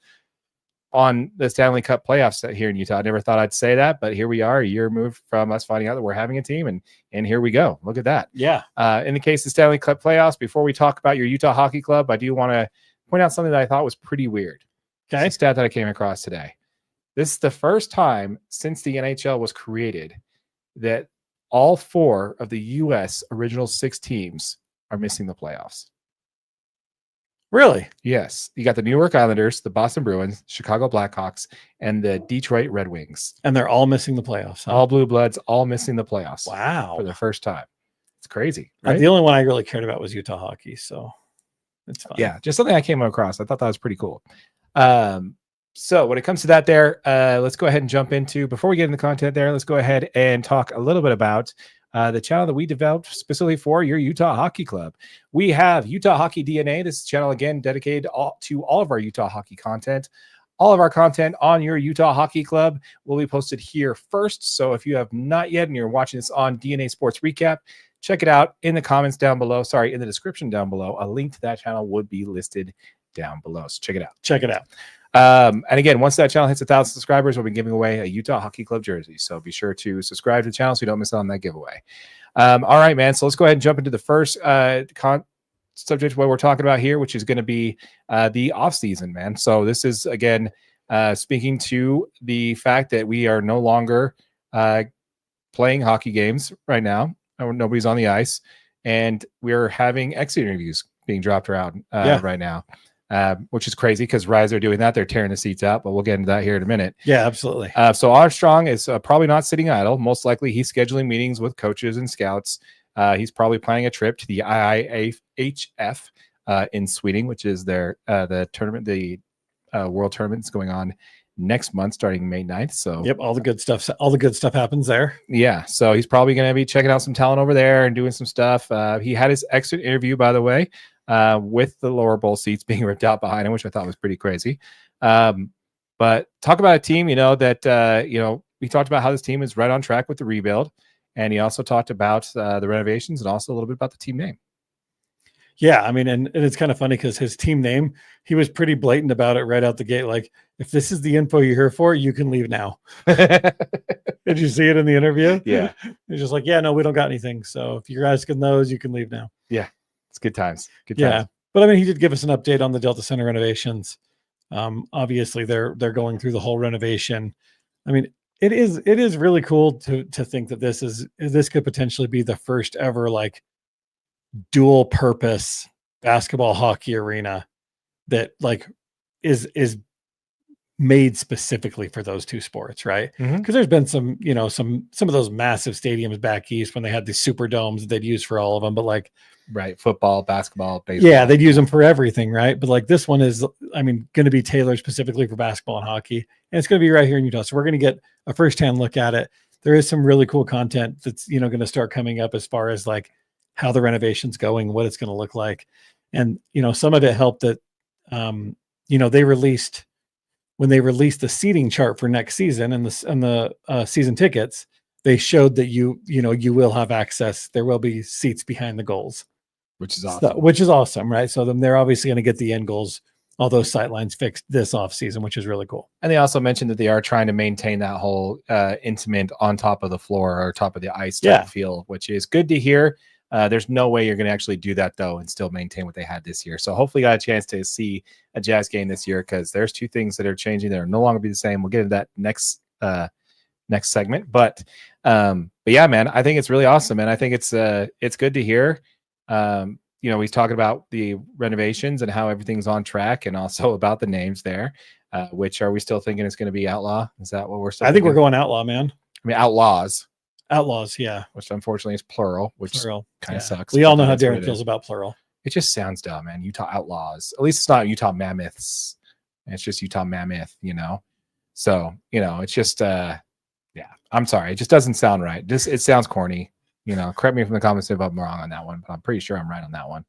the Stanley Cup playoffs here in Utah. I never thought I'd say that, but here we are, a year removed from us finding out that we're having a team, and here we go. Look at that. Yeah. In the case of the Stanley Cup playoffs, before we talk about your Utah Hockey Club, I do want to point out something that I thought was pretty weird. Okay. It's a stat that I came across today. This is the first time since the NHL was created that all 4 of the U.S. original 6 teams are missing the playoffs. Really? Yes. You got the New York Islanders, the Boston Bruins, Chicago Blackhawks, and the Detroit Red Wings. And they're all missing the playoffs. Huh? All blue bloods, all missing the playoffs. Wow. For the first time. It's crazy. Right? The only one I really cared about was Utah hockey. So it's fine. Yeah. Just something I came across. I thought that was pretty cool. So when it comes to that there, let's go ahead and jump into, before we get into the content there, let's go ahead and talk a little bit about the channel that we developed specifically for your Utah Hockey Club. We have Utah Hockey DNA. This channel, again, dedicated to all of our Utah hockey content. All of our content on your Utah Hockey Club will be posted here first. So if you have not yet and you're watching this on DNA Sports Recap, check it out in the comments down below. Sorry, in the description down below. A link to that channel would be listed down below. So check it out. Check it out. And again, once that channel hits 1,000 subscribers, we'll be giving away a Utah Hockey Club jersey. So be sure to subscribe to the channel so you don't miss out on that giveaway. All right, man. So let's go ahead and jump into the first subject what we're talking about here, which is going to be the off season, man. So this is, again, speaking to the fact that we are no longer playing hockey games right now. Nobody's on the ice, and we're having exit interviews being dropped around right now. Which is crazy because Rise are doing that. They're tearing the seats out, but we'll get into that here in a minute. Yeah, absolutely. So Armstrong is probably not sitting idle. Most likely he's scheduling meetings with coaches and scouts. He's probably planning a trip to the IIHF in Sweden, which is their the tournament, the world tournament is going on next month starting May 9th. So yep, all the good stuff happens there. Yeah. So he's probably going to be checking out some talent over there and doing some stuff. He had his exit interview, by the way, with the lower bowl seats being ripped out behind him, which I thought was pretty crazy. But talk about a team, that, we talked about how this team is right on track with the rebuild. And he also talked about the renovations and also a little bit about the team name. Yeah, I mean, and it's kind of funny because his team name, he was pretty blatant about it right out the gate. Like, if this is the info you're here for, you can leave now. Did you see it in the interview? Yeah. He's just like, yeah, no, we don't got anything. So if you're asking those, you can leave now. Yeah. It's good times. Good times. Yeah. But I mean, he did give us an update on the Delta Center renovations. Obviously they're going through the whole renovation. I mean, it is really cool to think that this could potentially be the first ever like dual purpose basketball hockey arena that like is made specifically for those two sports, right? Because there's been some of those massive stadiums back east when they had these super domes that they'd use for all of them, but like right, football, basketball, baseball. Yeah, they'd use them for everything, right? But like this one is, I mean, going to be tailored specifically for basketball and hockey, and it's going to be right here in Utah. So we're going to get a firsthand look at it. There is some really cool content that's going to start coming up as far as like how the renovation's going, what it's going to look like, and some of it helped that when they released the seating chart for next season and the season tickets, they showed that you will have access. There will be seats behind the goals, which is awesome. Which is awesome, right? So then they're obviously going to get the end goals, all those sight lines fixed this off season, which is really cool. And they also mentioned that they are trying to maintain that whole intimate on top of the floor or top of the ice type feel, which is good to hear. There's no way you're going to actually do that though and still maintain what they had this year. So hopefully you got a chance to see a Jazz game this year because there's two things that are changing that are no longer be the same. We'll get into that next segment, but yeah, man, I think it's really awesome, and I think it's good to hear. He's talking about the renovations and how everything's on track, and also about the names there. Which are we still thinking it's going to be Outlaw? Is that what we're still? I think we're going Outlaw, man. I mean Outlaws. Outlaws, yeah. Which unfortunately is plural, which kind of sucks. We all know how Darren feels about plural. It just sounds dumb, man. Utah Outlaws. At least it's not Utah Mammoths. It's just Utah Mammoth, So, it's just I'm sorry. It just doesn't sound right. It sounds corny. Correct me from the comments if I'm wrong on that one, but I'm pretty sure I'm right on that one.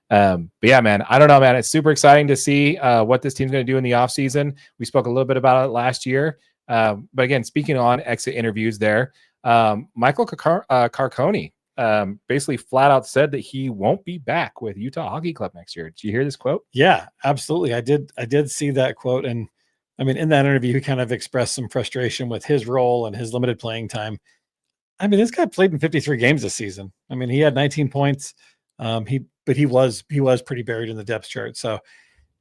But yeah, man, I don't know, man. It's super exciting to see what this team's going to do in the offseason. We spoke a little bit about it last year. But again, speaking on exit interviews there, Michael Carcone basically flat out said that he won't be back with Utah Hockey Club next year. Did you hear this quote? Yeah, absolutely. I did see that quote. And I mean, in that interview, he kind of expressed some frustration with his role and his limited playing time. I mean, this guy played in 53 games this season. I mean, he had 19 points. But he was pretty buried in the depth chart. So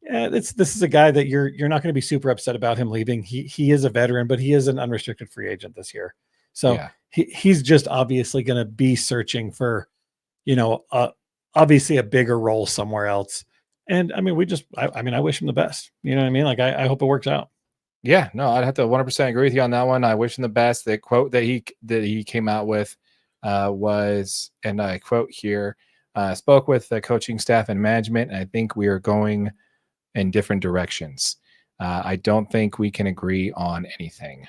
yeah, this is a guy that you're not going to be super upset about him leaving. He is a veteran, but he is an unrestricted free agent this year. So yeah. He's just obviously going to be searching for, obviously a bigger role somewhere else. And I mean, I wish him the best. You know what I mean? Like, I hope it works out. Yeah, no, I'd have to 100% agree with you on that one. I wish him the best. The quote that he came out with was, and I quote here, spoke with the coaching staff and management, and I think we are going in different directions. I don't think we can agree on anything.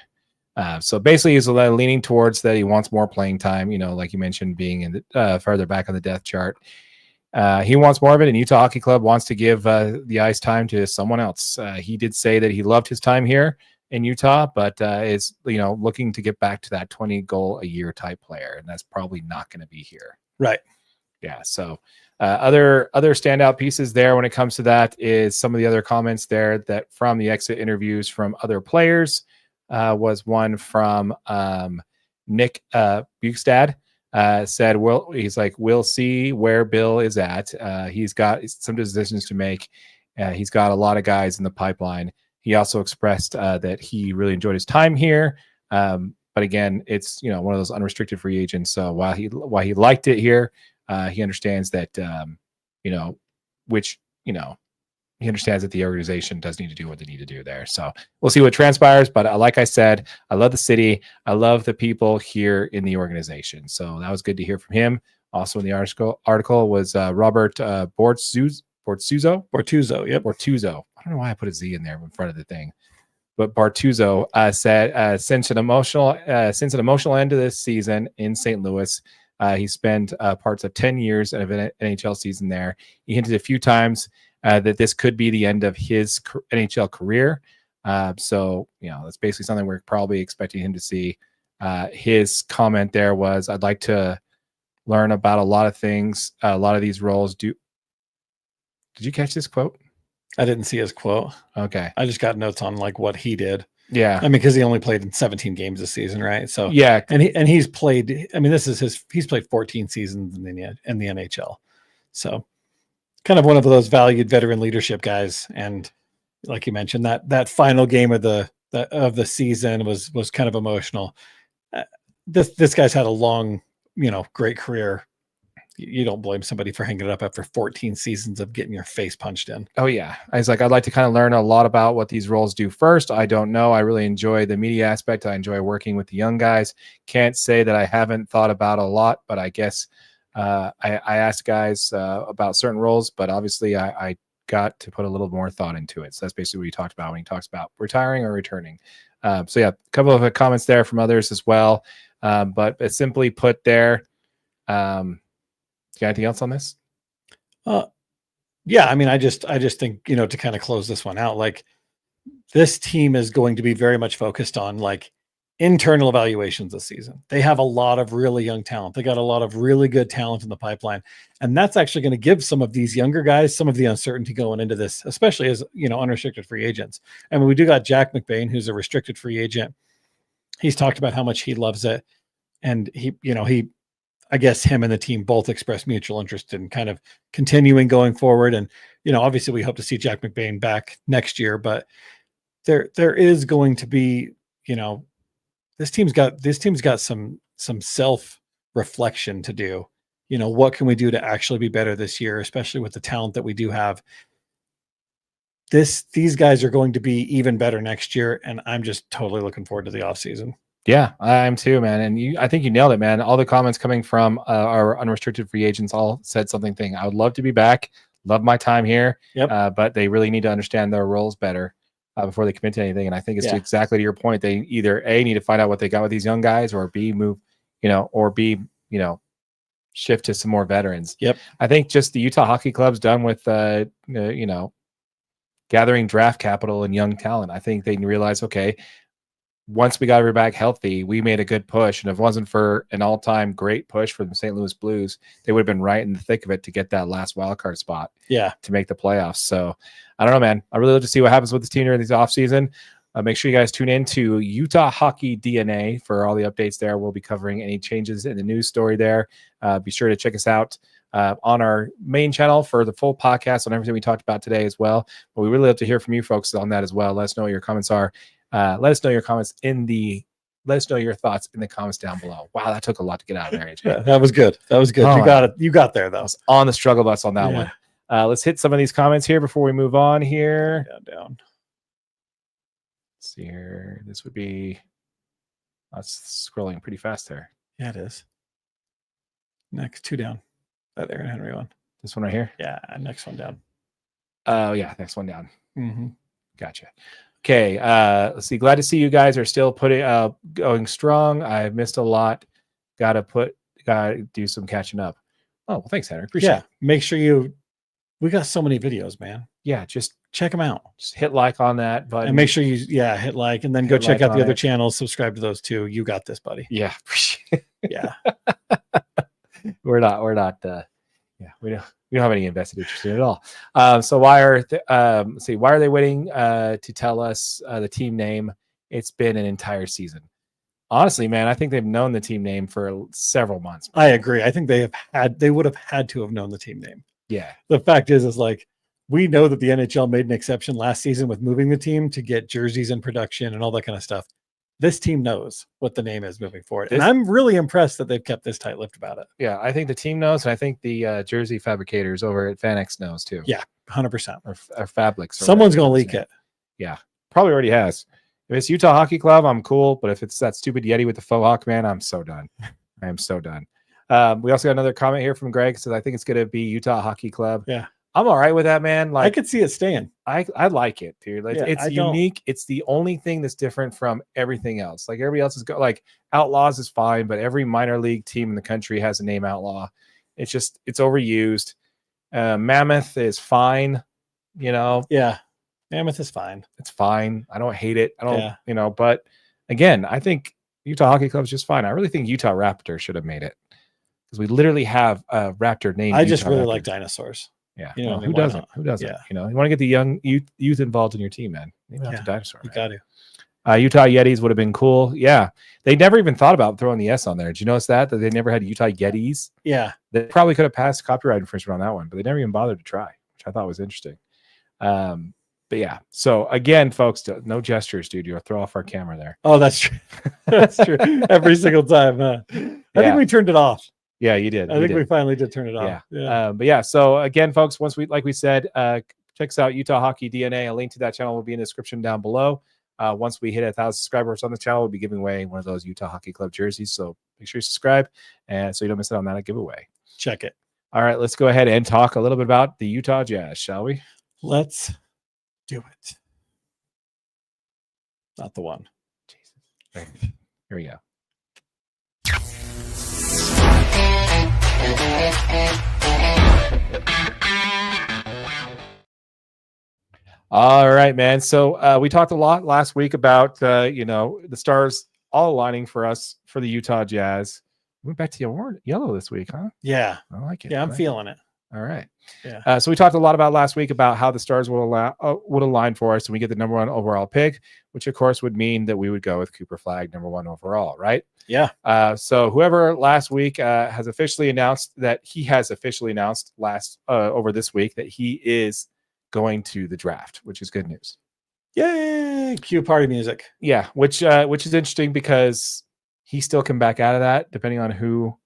So basically, he's leaning towards that he wants more playing time, like you mentioned, being in the further back on the depth chart. He wants more of it, and Utah Hockey Club wants to give the ice time to someone else. He did say that he loved his time here in Utah, but is looking to get back to that 20 goal a year type player, and that's probably not going to be here. Right. Yeah. So other standout pieces there when it comes to that is some of the other comments there that from the exit interviews from other players was one from Nick Bukestad. Said, we'll see where Bill is at. He's got some decisions to make. He's got a lot of guys in the pipeline. He also expressed that he really enjoyed his time here. But again, it's, one of those unrestricted free agents. So while he liked it here, he understands that, he understands that the organization does need to do what they need to do there. So we'll see what transpires. But like I said, I love the city. I love the people here in the organization. So that was good to hear from him. Also in the article was Robert Bortuzzo. Yep. Bortuzzo. I don't know why I put a Z in there in front of the thing. But Bortuzzo said, since an emotional end to this season in St. Louis, he spent parts of 10 years of an NHL season there. He hinted a few times that this could be the end of his NHL career. So, that's basically something we're probably expecting him to see. His comment there was, I'd like to learn about a lot of things. A lot of these roles Did you catch this quote? I didn't see his quote. Okay. I just got notes on like what he did. Yeah. I mean, because he only played in 17 games this season, right? So yeah. And he's played, I mean, he's played 14 seasons in the NHL. So kind of one of those valued veteran leadership guys. And like you mentioned, that final game of the season was kind of emotional. This guy's had a long, great career. You don't blame somebody for hanging it up after 14 seasons of getting your face punched in. Oh yeah. I'd like to kind of learn a lot about what these roles do first. I don't know. I really enjoy the media aspect. I enjoy working with the young guys. Can't say that I haven't thought about a lot, but I guess I asked guys about certain roles, but obviously I got to put a little more thought into it. So that's basically what he talked about when he talks about retiring or returning. So yeah, a couple of comments there from others as well. But it's simply put there, got anything else on this? Yeah, I mean, I just think, to kind of close this one out, like this team is going to be very much focused on like internal evaluations this season. They have a lot of really young talent. They got a lot of really good talent in the pipeline. And that's actually going to give some of these younger guys some of the uncertainty going into this, especially as, unrestricted free agents. I mean, we do got Jack McBain, who's a restricted free agent. He's talked about how much he loves it. And I guess him and the team both expressed mutual interest in kind of continuing going forward. And, obviously we hope to see Jack McBain back next year, but there is going to be, this team's got some self-reflection to do. What can we do to actually be better this year, especially with the talent that we do have? These guys are going to be even better next year. And I'm just totally looking forward to the offseason. Yeah, I am too, man. And I think you nailed it, man. All the comments coming from our unrestricted free agents all said something. I would love to be back. Love my time here. Yep. But they really need to understand their roles better before they commit to anything. And I think it's exactly to your point. They either A, need to find out what they got with these young guys, or B, move, or B, shift to some more veterans. Yep. I think just the Utah Hockey Club's done with, gathering draft capital and young talent. I think they realize, okay, once we got everybody back healthy, we made a good push. And if it wasn't for an all-time great push for the St. Louis Blues, they would have been right in the thick of it to get that last wildcard spot. Yeah. To make the playoffs. So I don't know, man. I really love to see what happens with this team during this offseason. Make sure you guys tune in to Utah Hockey DNA for all the updates there. We'll be covering any changes in the news story there. Be sure to check us out on our main channel for the full podcast on everything we talked about today as well. But we really love to hear from you folks on that as well. Let us know what your comments are. Let us know your thoughts in the comments down below. Wow, that took a lot to get out of there, AJ. Yeah, that was good. That was good. Oh, you got it. You got there though. I was on the struggle bus on that one. Let's hit some of these comments here before we move on here. Yeah, down. Let's see here. This would be that's scrolling pretty fast there. Yeah, it is. Next, 2 down. That Aaron Henry one. This one right here? Yeah, next one down. Oh, yeah, next one down. Mm-hmm. Gotcha. Okay, let's see. Glad to see you guys are still going strong. I've missed a lot. Gotta do some catching up. Oh, well, thanks, Henry. Appreciate it. Make sure we got so many videos, man. Yeah, just check them out. Just hit like on that button. And make sure you hit like, and then go check out the other channels. Subscribe to those too. You got this, buddy. Yeah. Yeah. we don't have any invested interest in it at all. So why are they waiting to tell us the team name? It's been an entire season. Honestly, man, I think they've known the team name for several months. I agree. I think they would have had to have known the team name. Yeah. The fact is like, we know that the NHL made an exception last season with moving the team to get jerseys in production and all that kind of stuff. This team knows what the name is moving forward. And I'm really impressed that they've kept this tight-lipped about it. Yeah, I think the team knows, and I think the jersey fabricators over at FanX knows too. Yeah, 100%. Or Fablix. Someone's going to leak it. Yeah, probably already has. If it's Utah Hockey Club, I'm cool. But if it's that stupid Yeti with the faux hawk, man, I'm so done. I am so done. We also got another comment here from Greg. Says, I think it's going to be Utah Hockey Club. Yeah. I'm all right with that, man. Like, I could see it staying. I like it, dude. Like, it's unique. It's the only thing that's different from everything else. Like, everybody else is like Outlaws is fine, but every minor league team in the country has a name Outlaw. It's overused. Mammoth is fine, Yeah. Mammoth is fine. It's fine. I don't hate it. I don't, but again, I think Utah Hockey Club is just fine. I really think Utah Raptor should have made it because we literally have a Raptor named. I just really like dinosaurs. Yeah, who doesn't? Who doesn't? Yeah. You want to get the young youth involved in your team, man. Maybe not the dinosaur. You got to. Utah Yetis would have been cool. Yeah, they never even thought about throwing the S on there. Did you notice that they never had Utah Yetis? Yeah, they probably could have passed copyright infringement on that one, but they never even bothered to try, which I thought was interesting. But yeah, so again, folks, no gestures, dude. You'll throw off our camera there. Oh, that's true. That's true. Every single time. I think we turned it off. Yeah, you did. I think we finally did turn it off. Yeah. But yeah, so again, folks, like we said, check us out, Utah Hockey DNA. A link to that channel will be in the description down below. Once we hit 1,000 subscribers on the channel, we'll be giving away one of those Utah Hockey Club jerseys. So make sure you subscribe, and so you don't miss out on that giveaway. Check it. All right, let's go ahead and talk a little bit about the Utah Jazz, shall we? Let's do it. Not the one. Jesus. Right. Here we go. All right, man. So we talked a lot last week about the stars all aligning for us for the Utah Jazz. We went back to yellow this week, huh? Yeah, I like it. Yeah, I'm feeling it. All right. Yeah. So we talked a lot about last week about how the stars would align for us, and we get the number 1 overall pick, which of course would mean that we would go with Cooper Flagg number 1 overall, right? Yeah. So whoever last week has officially announced over this week that he is going to the draft, which is good news. Yay! Cue party music. Yeah, which is interesting because he still can back out of that depending on who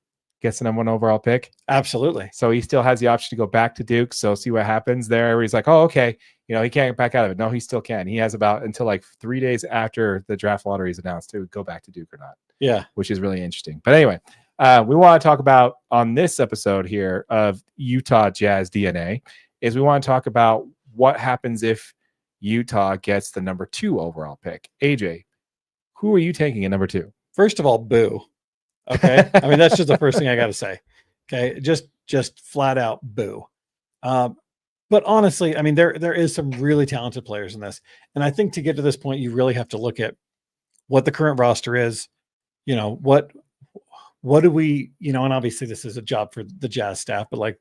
gets the number 1 overall pick. Absolutely. So he still has the option to go back to Duke. So see what happens there. He's like, oh, okay. He can't get back out of it. No, he still can. He has about until like 3 days after the draft lottery is announced to go back to Duke or not. Yeah. Which is really interesting. But anyway, we want to talk about on this episode here of Utah Jazz DNA is we want to talk about what happens if Utah gets the number 2 overall pick. AJ, who are you taking at number 2? First of all, boo. Okay. I mean, that's just the first thing I got to say. Okay. Just flat out boo. But honestly, I mean, there is some really talented players in this. And I think to get to this point, you really have to look at what the current roster is, what do we, and obviously this is a job for the Jazz staff, but like,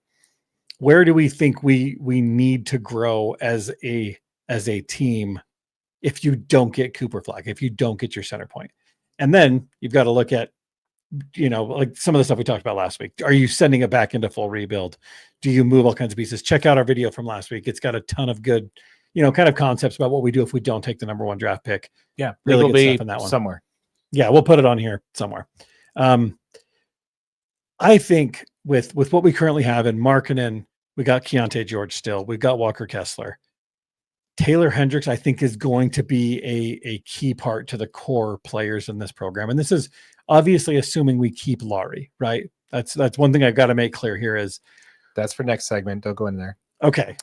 where do we think we need to grow as a team if you don't get Cooper Flag, if you don't get your center point? And then you've got to look at, like some of the stuff we talked about last week. Are you sending it back into full rebuild? Do you move all kinds of pieces? Check out our video from last week. It's got a ton of good, kind of concepts about what we do if we don't take the number 1 draft pick. Yeah. Really It'll good be stuff in that one. Somewhere. Yeah. We'll put it on here somewhere. I think with what we currently have in Markkanen, we got Keontae George still. We've got Walker Kessler. Taylor Hendricks, I think, is going to be a key part to the core players in this program. And this is obviously assuming we keep Laurie, right? That's one thing I've got to make clear here is that's for next segment. Don't go in there. Okay.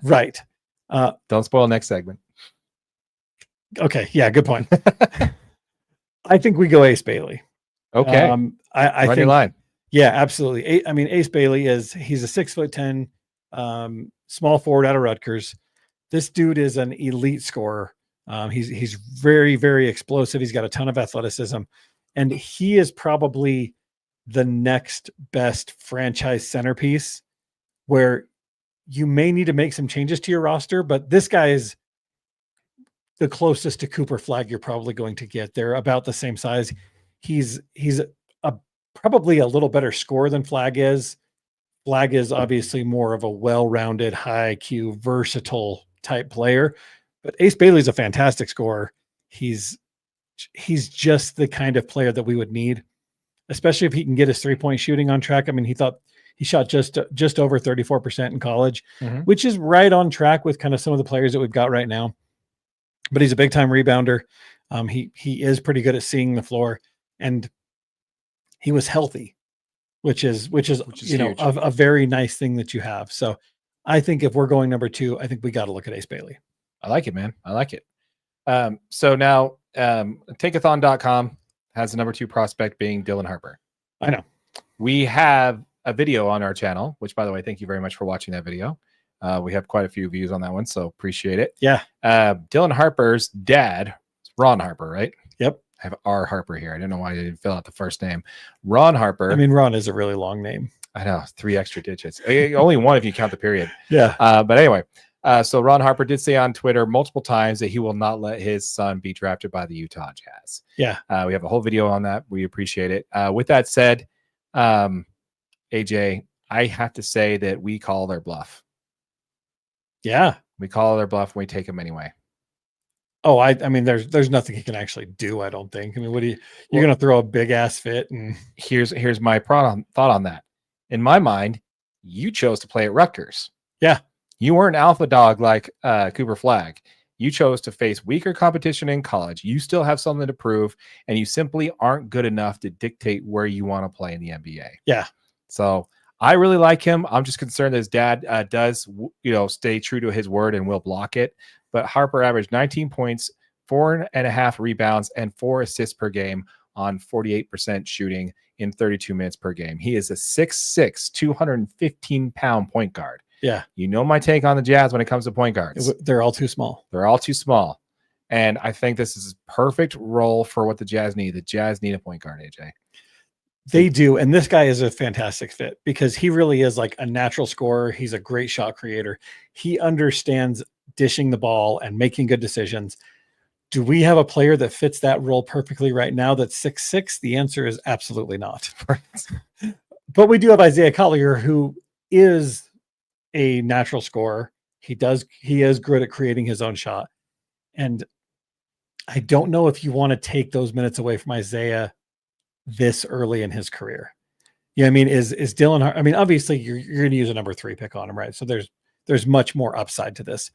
Right. Don't spoil next segment. Okay. Yeah. Good point. I think we go Ace Bailey. Okay. I Run think, your line. Yeah, absolutely. Ace Bailey he's a 6'10", small forward out of Rutgers. This dude is an elite scorer. He's very, very explosive. He's got a ton of athleticism, and he is probably the next best franchise centerpiece where you may need to make some changes to your roster, but this guy is the closest to Cooper Flag you're probably going to get. They're about the same size. He's probably a little better scorer than Flag is. Flag is obviously more of a well-rounded, high IQ, versatile type player, but Ace Bailey's a fantastic scorer. He's just the kind of player that we would need, especially if he can get his 3-point shooting on track. I mean, he shot just over 34% in college, which is right on track with kind of some of the players that we've got right now. But he's a big time rebounder. He is pretty good at seeing the floor, and he was healthy, which is a very nice thing that you have. So I think if we're going number 2, I think we got to look at Ace Bailey. I like it, man. I like it. So now takeathon.com has the number 2 prospect being Dylan Harper. I know. We have a video on our channel, which, by the way, thank you very much for watching that video. We have quite a few views on that one, so appreciate it. Yeah. Dylan Harper's dad, Ron Harper, right? Yep. I have R. Harper here. I don't know why I didn't fill out the first name. Ron Harper. I mean, Ron is a really long name. I know, 3 extra digits. Only 1 if you count the period. Yeah. But anyway, so Ron Harper did say on Twitter multiple times that he will not let his son be drafted by the Utah Jazz. Yeah. We have a whole video on that. We appreciate it. With that said, AJ, I have to say that we call their bluff. Yeah. We call their bluff and we take them anyway. Oh, I mean, there's nothing he can actually do, I don't think. I mean, you're going to throw a big ass fit. And here's my thought on that. In my mind, you chose to play at Rutgers. Yeah. You weren't alpha dog like Cooper Flag. You chose to face weaker competition in college. You still have something to prove, and you simply aren't good enough to dictate where you want to play in the NBA. Yeah. So I really like him. I'm just concerned that his dad does, stay true to his word and will block it. But Harper averaged 19 points, 4.5 rebounds, and 4 assists per game on 48% shooting in 32 minutes per game. He is a 6'6", 215-pound point guard. Yeah. You know my take on the Jazz when it comes to point guards. They're all too small. They're all too small. And I think this is a perfect role for what the Jazz need. The Jazz need a point guard, AJ. They do. And this guy is a fantastic fit because he really is like a natural scorer. He's a great shot creator. He understands dishing the ball and making good decisions. Do we have a player that fits that role perfectly right now that's 6'6"? The answer is absolutely not. But we do have Isaiah Collier, who is a natural scorer. He is good at creating his own shot. And I don't know if you want to take those minutes away from Isaiah this early in his career. Yeah, I mean, is Dylan? I mean, obviously you're going to use a number 3 pick on him, right? So there's much more upside to this.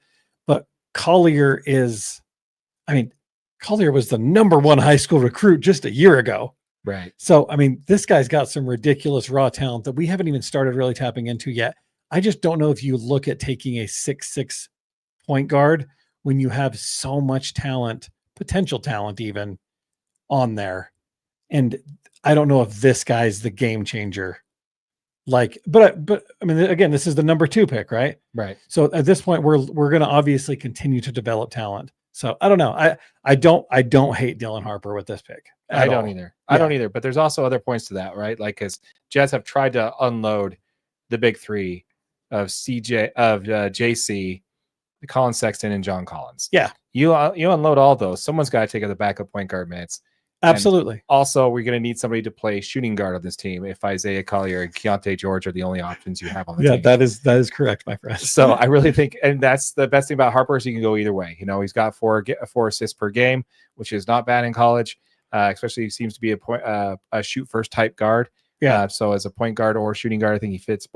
But Collier Collier was the number 1 high school recruit just a year ago. Right. So, I mean, this guy's got some ridiculous raw talent that we haven't even started really tapping into yet. I just don't know if you look at taking a 6'6" point guard when you have so much talent, potential talent even, on there. And I don't know if this guy's the game changer but I mean, again, this is the number 2 pick, right? Right. So at this point, we're going to obviously continue to develop talent. So I don't know. I don't hate Dylan Harper with this pick. I don't either. I don't either. But there's also other points to that, right? Like, because Jazz have tried to unload the big three of JC, Colin Sexton, and John Collins. Yeah. You unload all those. Someone's got to take up the backup point guard minutes. Absolutely. And also, we're going to need somebody to play shooting guard on this team if Isaiah Collier and Keontae George are the only options you have on the team. Yeah, that is correct, my friend. So I really think, and that's the best thing about Harper is he can go either way. He's got four assists per game, which is not bad in college. Especially he seems to be a shoot first type guard. Yeah. So as a point guard or shooting guard, I think he fits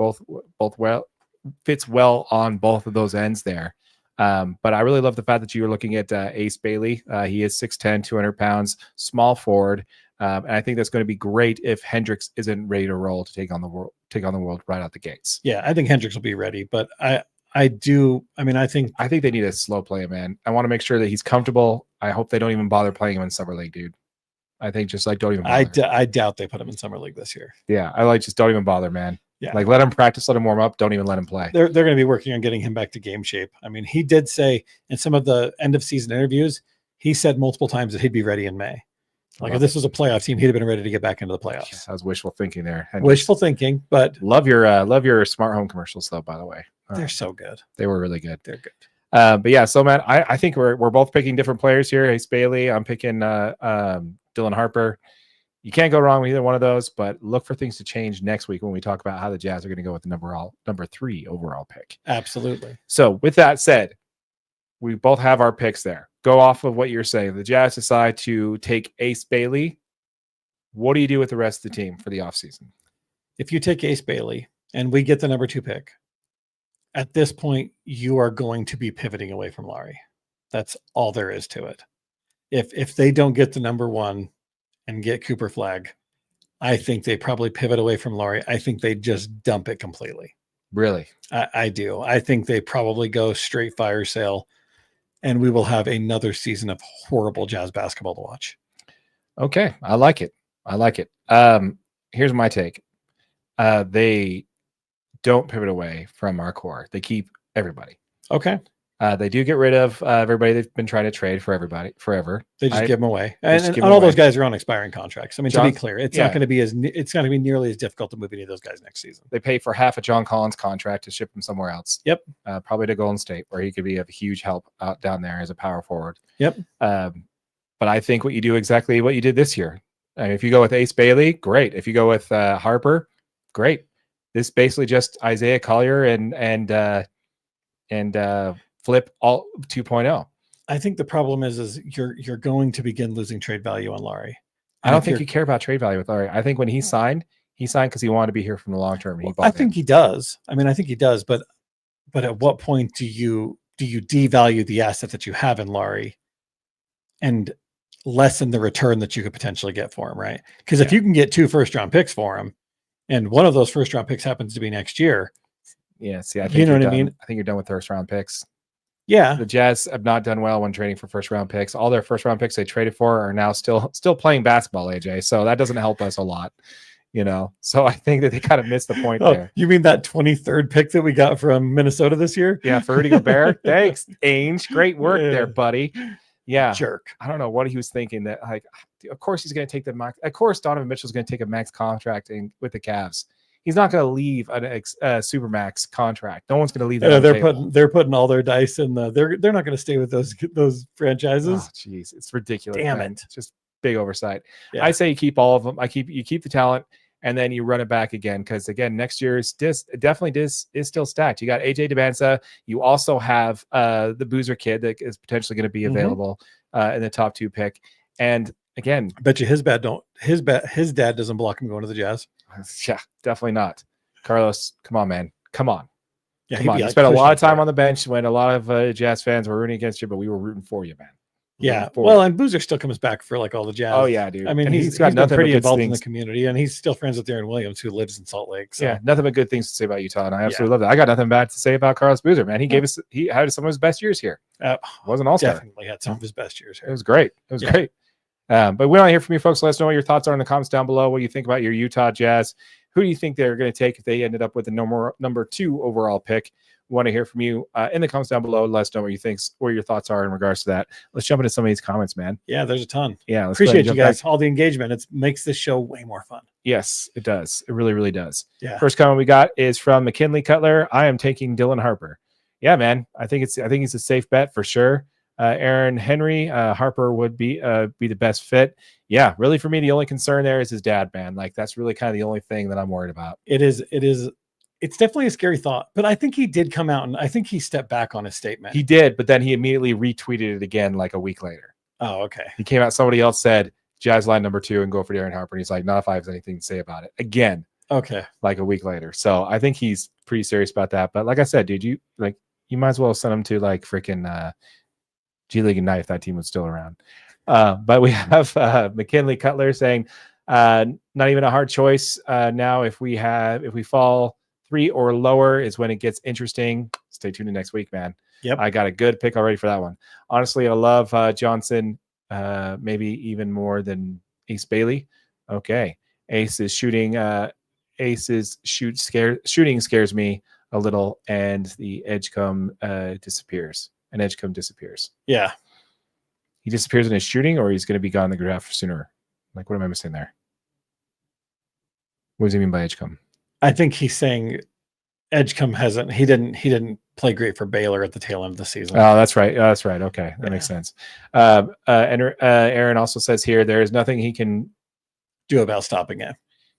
well on both of those ends there. But I really love the fact that you were looking at Ace Bailey. He is 6'10", 200 pounds, small forward. And I think that's going to be great if Hendricks isn't ready to roll to take on the world right out the gates. Yeah, I think Hendricks will be ready, but I think they need to slow play him, man. I want to make sure that he's comfortable. I hope they don't even bother playing him in Summer League, dude. I think just don't even bother. I doubt they put him in Summer League this year. Yeah, just don't even bother, man. Yeah. Let him practice, let him warm up. Don't even let him play. They're going to be working on getting him back to game shape. I mean, he did say in some of the end of season interviews, he said multiple times that he'd be ready in May. If this was a playoff team, he'd have been ready to get back into the playoffs. That was wishful thinking there. Wishful thinking, but love your smart home commercials though, by the way. They're so good. They were really good. They're good. But yeah, so man, I think we're both picking different players here. Ace Bailey, I'm picking Dylan Harper. You can't go wrong with either one of those, but look for things to change next week when we talk about how the Jazz are going to go with the number 3 overall pick. Absolutely. So with that said, we both have our picks there. Go off of what you're saying. The Jazz decide to take Ace Bailey. What do you do with the rest of the team for the offseason? If you take Ace Bailey and we get the number 2 pick, at this point, you are going to be pivoting away from Laurie. That's all there is to it. If they don't get the number 1 and get Cooper Flagg, I think they probably pivot away from Laurie. I think they just dump it completely. Really? I do. I think they probably go straight fire sale, and we will have another season of horrible Jazz basketball to watch. Okay. I like it. Here's my take. They don't pivot away from our core. They keep everybody. Okay. They do get rid of everybody they've been trying to trade for everybody forever. They just give them away, and all those guys are on expiring contracts. I mean, to be clear, it's not going to be nearly as difficult to move any of those guys next season. They pay for half of John Collins' contract to ship him somewhere else. Yep, probably to Golden State, where he could be of huge help out down there as a power forward. Yep. But I think what you do exactly what you did this year. If you go with Ace Bailey, great. If you go with Harper, great. This basically just Isaiah Collier and flip all 2.0. I think the problem is you're going to begin losing trade value on Laurie. I don't think you care about trade value with Laurie. I think when he signed because he wanted to be here from the long term. I think he does. I mean, I think he does. But at what point do you devalue the asset that you have in Laurie and lessen the return that you could potentially get for him, right? Because if you can get 2 first-round picks for him, and one of those first-round picks happens to be next year. Yeah, see, I think I think you're done with first-round picks. Yeah. The Jazz have not done well when trading for first-round picks. All their first-round picks they traded for are now still playing basketball, AJ. So that doesn't help us a lot, So I think that they kind of missed the point there. You mean that 23rd pick that we got from Minnesota this year? Yeah, for Rudy Gobert. Thanks, Ainge. Great work there, buddy. Yeah. Jerk. I don't know what he was thinking that, of course he's going to take the max. Of course Donovan Mitchell's going to take a max contract with the Cavs. He's not going to leave a supermax contract. No one's going to leave that. They're putting all their dice in they're not going to stay with those franchises. Oh, jeez, it's ridiculous. Damn man. it. It's just big oversight. Yeah. I say you keep all of them. You keep the talent, and then you run it back again because again next year is still stacked. You got AJ DeBansa. You also have the Boozer kid that is potentially going to be available in the top 2 pick. And again, I bet you his dad doesn't block him going to the Jazz. Yeah, definitely not. Carlos, come on, man. Come on. Yeah, come on. You spent a lot of time on the bench when a lot of Jazz fans were rooting against you, but we were rooting for you, man. Yeah. Well, and Boozer still comes back for all the Jazz. Oh, yeah, dude. I mean, he's got nothing pretty involved in the community, and he's still friends with Darren Williams, who lives in Salt Lake. So. Yeah, nothing but good things to say about Utah, and I absolutely love that. I got nothing bad to say about Carlos Boozer, man. He had some of his best years here. Wasn't all-star. Definitely had some of his best years here. It was great. Great. But we want to hear from you folks. Let us know what your thoughts are in the comments down below. What you think about your Utah Jazz. Who do you think they're going to take if they ended up with the number 2 overall pick? We want to hear from you in the comments down below. Let us know what you think, what your thoughts are in regards to that. Let's jump into some of these comments, man. Yeah, there's a ton. Yeah, appreciate you guys. All the engagement. It makes this show way more fun. Yes, it does. It really, really does. Yeah. First comment we got is from McKinley Cutler. I am taking Dylan Harper. Yeah, man. I think it's a safe bet for sure. Aaron Henry, Harper would be the best fit. Yeah, really for me, the only concern there is his dad, man. Like that's really kind of the only thing that I'm worried about. It's definitely a scary thought, but I think he did come out and I think he stepped back on his statement. He did, but then he immediately retweeted it again like a week later. Oh, okay. He came out, somebody else said Jazz line number 2 and go for Darren Harper. And he's like, not if I have anything to say about it. Again. Okay. Like a week later. So I think he's pretty serious about that. But like I said, dude, you might as well send him to like freaking G League Ignite if that team was still around. But we have McKinley Cutler saying not even a hard choice. Now if we fall 3 or lower is when it gets interesting. Stay tuned to next week, man. Yep. I got a good pick already for that one. Honestly, I love Johnson maybe even more than Ace Bailey. Okay. Ace's shooting scares me a little, and the Edgecombe disappears. And Edgecombe disappears. Yeah. He disappears in his shooting, or he's going to be gone in the draft sooner. Like, what am I missing there? What does he mean by Edgecombe? I think he's saying Edgecombe he didn't play great for Baylor at the tail end of the season. Oh, that's right. That's right. Okay. That makes sense. And Aaron also says here, there is nothing he can do about stopping it.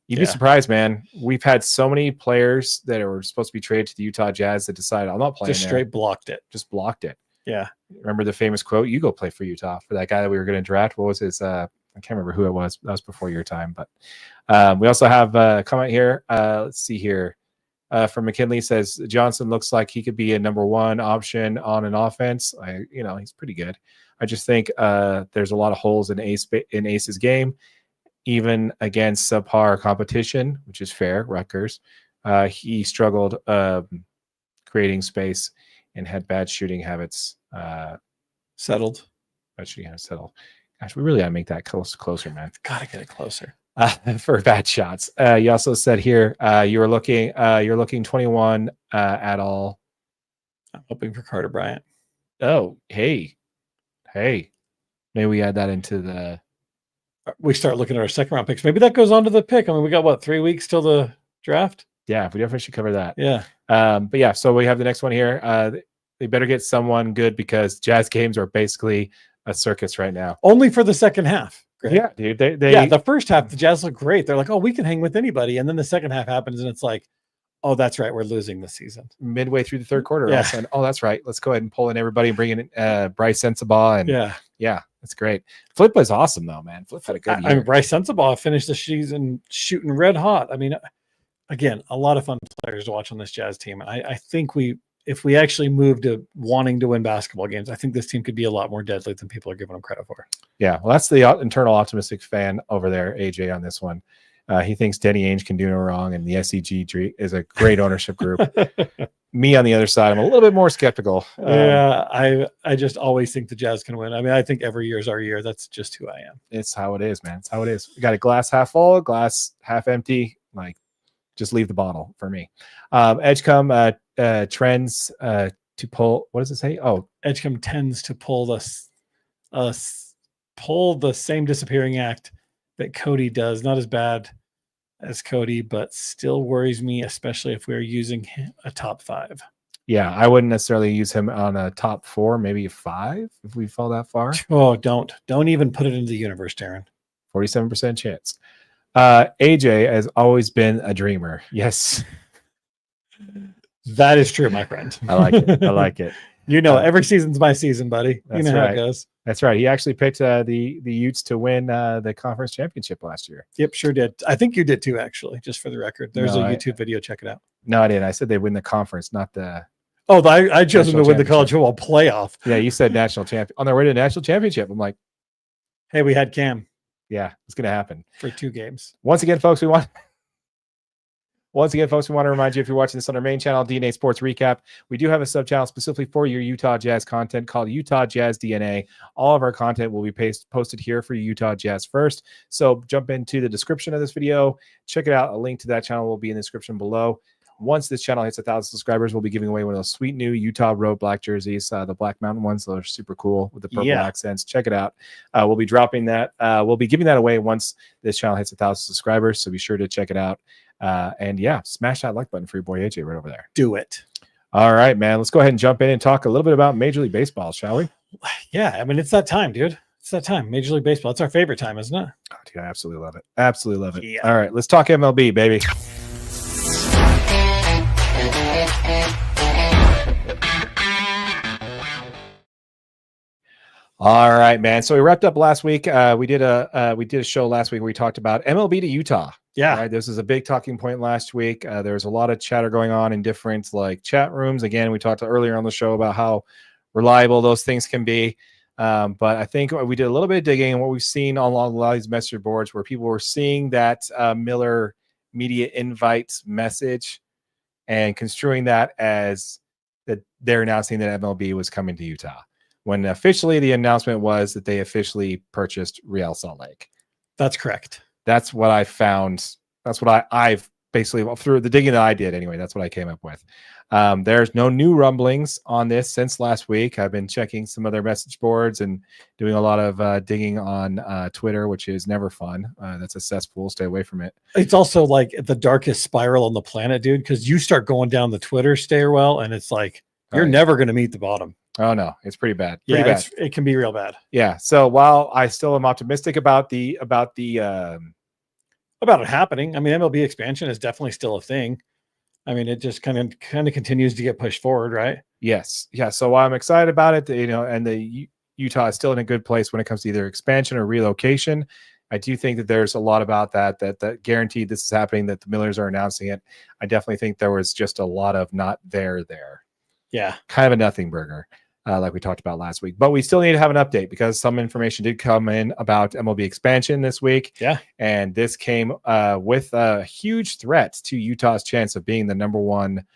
You'd be surprised, man. We've had so many players that were supposed to be traded to the Utah Jazz that decided, I'm not playing. Just straight blocked it. Just blocked it. Yeah. Remember the famous quote, you go play for Utah, for that guy that we were going to draft. What was his, I can't remember who it was. That was before your time. But we also have a comment here. Let's see here. From McKinley says, Johnson looks like he could be a number 1 option on an offense. He's pretty good. I just think there's a lot of holes in Ace's game. Even against subpar competition, which is fair, Rutgers, he struggled creating space and had bad shooting habits. Settled. Bad shooting habits settled. Gosh, we really got to make that closer, man. Got to get it closer. For bad shots. You also said here you're looking 21 at all. I'm hoping for Carter Bryant. Oh, hey. Maybe we add that into the. We start looking at our second round picks. Maybe that goes on to the pick. I mean, we got 3 weeks till the draft. Yeah, we definitely should cover that. Yeah. But yeah, so we have the next one here. They better get someone good because Jazz games are basically a circus right now. Only for the second half. Greg. Yeah, dude. The first half, the Jazz look great. They're like, oh, we can hang with anybody. And then the second half happens and it's like, oh, that's right. We're losing this season. Midway through the third quarter. Yeah. And, oh, that's right. Let's go ahead and pull in everybody and bring in Bryce Sensabaugh. And yeah, that's great. Flip was awesome though, man. Flip had a good year. I mean, Bryce Sensabaugh finished the season shooting red hot. I mean, again, a lot of fun players to watch on this Jazz team. And I think if we actually move to wanting to win basketball games, I think this team could be a lot more deadly than people are giving them credit for. Yeah, well, that's the internal optimistic fan over there, AJ, on this one. He thinks Danny Ainge can do no wrong, and the SEG is a great ownership group. Me, on the other side, I'm a little bit more skeptical. I just always think the Jazz can win. I mean, I think every year is our year. That's just who I am. It's how it is, man. It's how it is. We got a glass half full, glass half empty. Like, just leave the bottle for me. Edgecombe trends to pull. What does it say? Oh, Edgecombe tends to pull the same disappearing act that Cody does. Not as bad as Cody, but still worries me, especially if we're using a top 5. Yeah, I wouldn't necessarily use him on a top 4, maybe a 5 if we fall that far. Oh, don't even put it into the universe, Darren. 47% chance. AJ has always been a dreamer. Yes. That is true, my friend. I like it. I like it. Every season's my season, buddy. You know how it goes. That's right. He actually picked the Utes to win the conference championship last year. Yep, sure did. I think you did too, actually, just for the record. There's a YouTube video. Check it out. No, I didn't. I said they win the conference, not the. Oh, I chose them to win the college football playoff. Yeah, you said national champion. On their way to the national championship. I'm like, hey, we had Cam. Yeah, it's going to happen. For 2 games. Once again, folks, we want Once again, folks, we want to remind you, if you're watching this on our main channel, DNA Sports Recap, we do have a sub-channel specifically for your Utah Jazz content called Utah Jazz DNA. All of our content will be posted here for Utah Jazz first. So jump into the description of this video. Check it out. A link to that channel will be in the description below. Once this channel hits 1,000 subscribers, we'll be giving away one of those sweet new Utah Road Black jerseys, the Black Mountain ones. Those are super cool with the purple accents. Check it out. We'll be dropping that. We'll be giving that away once this channel hits 1,000 subscribers, so be sure to check it out. And yeah, smash that like button for your boy AJ right over there. Do it. All right, man. Let's go ahead and jump in and talk a little bit about Major League Baseball, shall we? Yeah, I mean, it's that time, dude. It's that time. Major League Baseball. It's our favorite time, isn't it? Oh, dude, I absolutely love it. Absolutely love it. Yeah. All right, let's talk MLB, baby. All right, man. So we wrapped up last week. We did a show last week where we talked about MLB to Utah. Yeah. Right? This is a big talking point last week. There was a lot of chatter going on in different like chat rooms. Again, we talked earlier on the show about how reliable those things can be. But I think we did a little bit of digging, and what we've seen on a lot of these message boards where people were seeing that Miller media invite message and construing that as that they're announcing that MLB was coming to Utah, when officially the announcement was that they officially purchased Real Salt Lake. That's correct. That's what I found. That's what I've basically, through the digging that I did anyway, that's what I came up with. There's no new rumblings on this since last week. I've been checking some other message boards and doing a lot of digging on Twitter, which is never fun. That's a cesspool. Stay away from it. It's also like the darkest spiral on the planet, dude, because you start going down the Twitter stairwell and it's like you're never going to meet the bottom. Oh no, it's pretty bad. Pretty bad. It can be real bad. Yeah. So while I still am optimistic about it happening, I mean, MLB expansion is definitely still a thing. I mean, it just kind of continues to get pushed forward, right? Yes. Yeah. So while I'm excited about it, and the Utah is still in a good place when it comes to either expansion or relocation. I do think that there's a lot about that guaranteed this is happening, that the Millers are announcing it. I definitely think there was just a lot of not there. Yeah. Kind of a nothing burger. Like we talked about last week, but we still need to have an update because some information did come in about MLB expansion this week. Yeah. And this came with a huge threat to Utah's chance of being the number one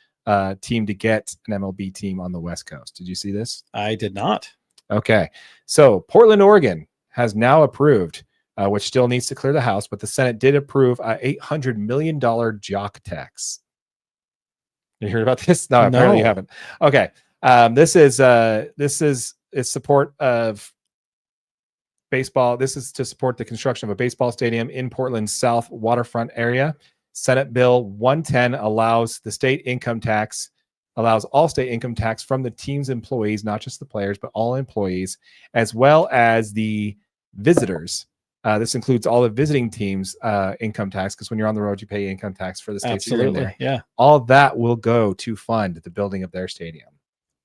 team to get an MLB team on the West Coast. Did you see this? I did not. Okay. So Portland, Oregon has now approved, which still needs to clear the House, but the Senate did approve a $800 million jock tax. You heard about this? No, apparently you haven't. Okay. This is support of baseball. This is to support the construction of a baseball stadium in Portland's South waterfront area. Senate Bill 110 allows all state income tax from the team's employees, not just the players, but all employees, as well as the visitors. This includes all the visiting teams' income tax, because when you're on the road, you pay income tax for the states. Absolutely. Yeah. All that will go to fund the building of their stadium.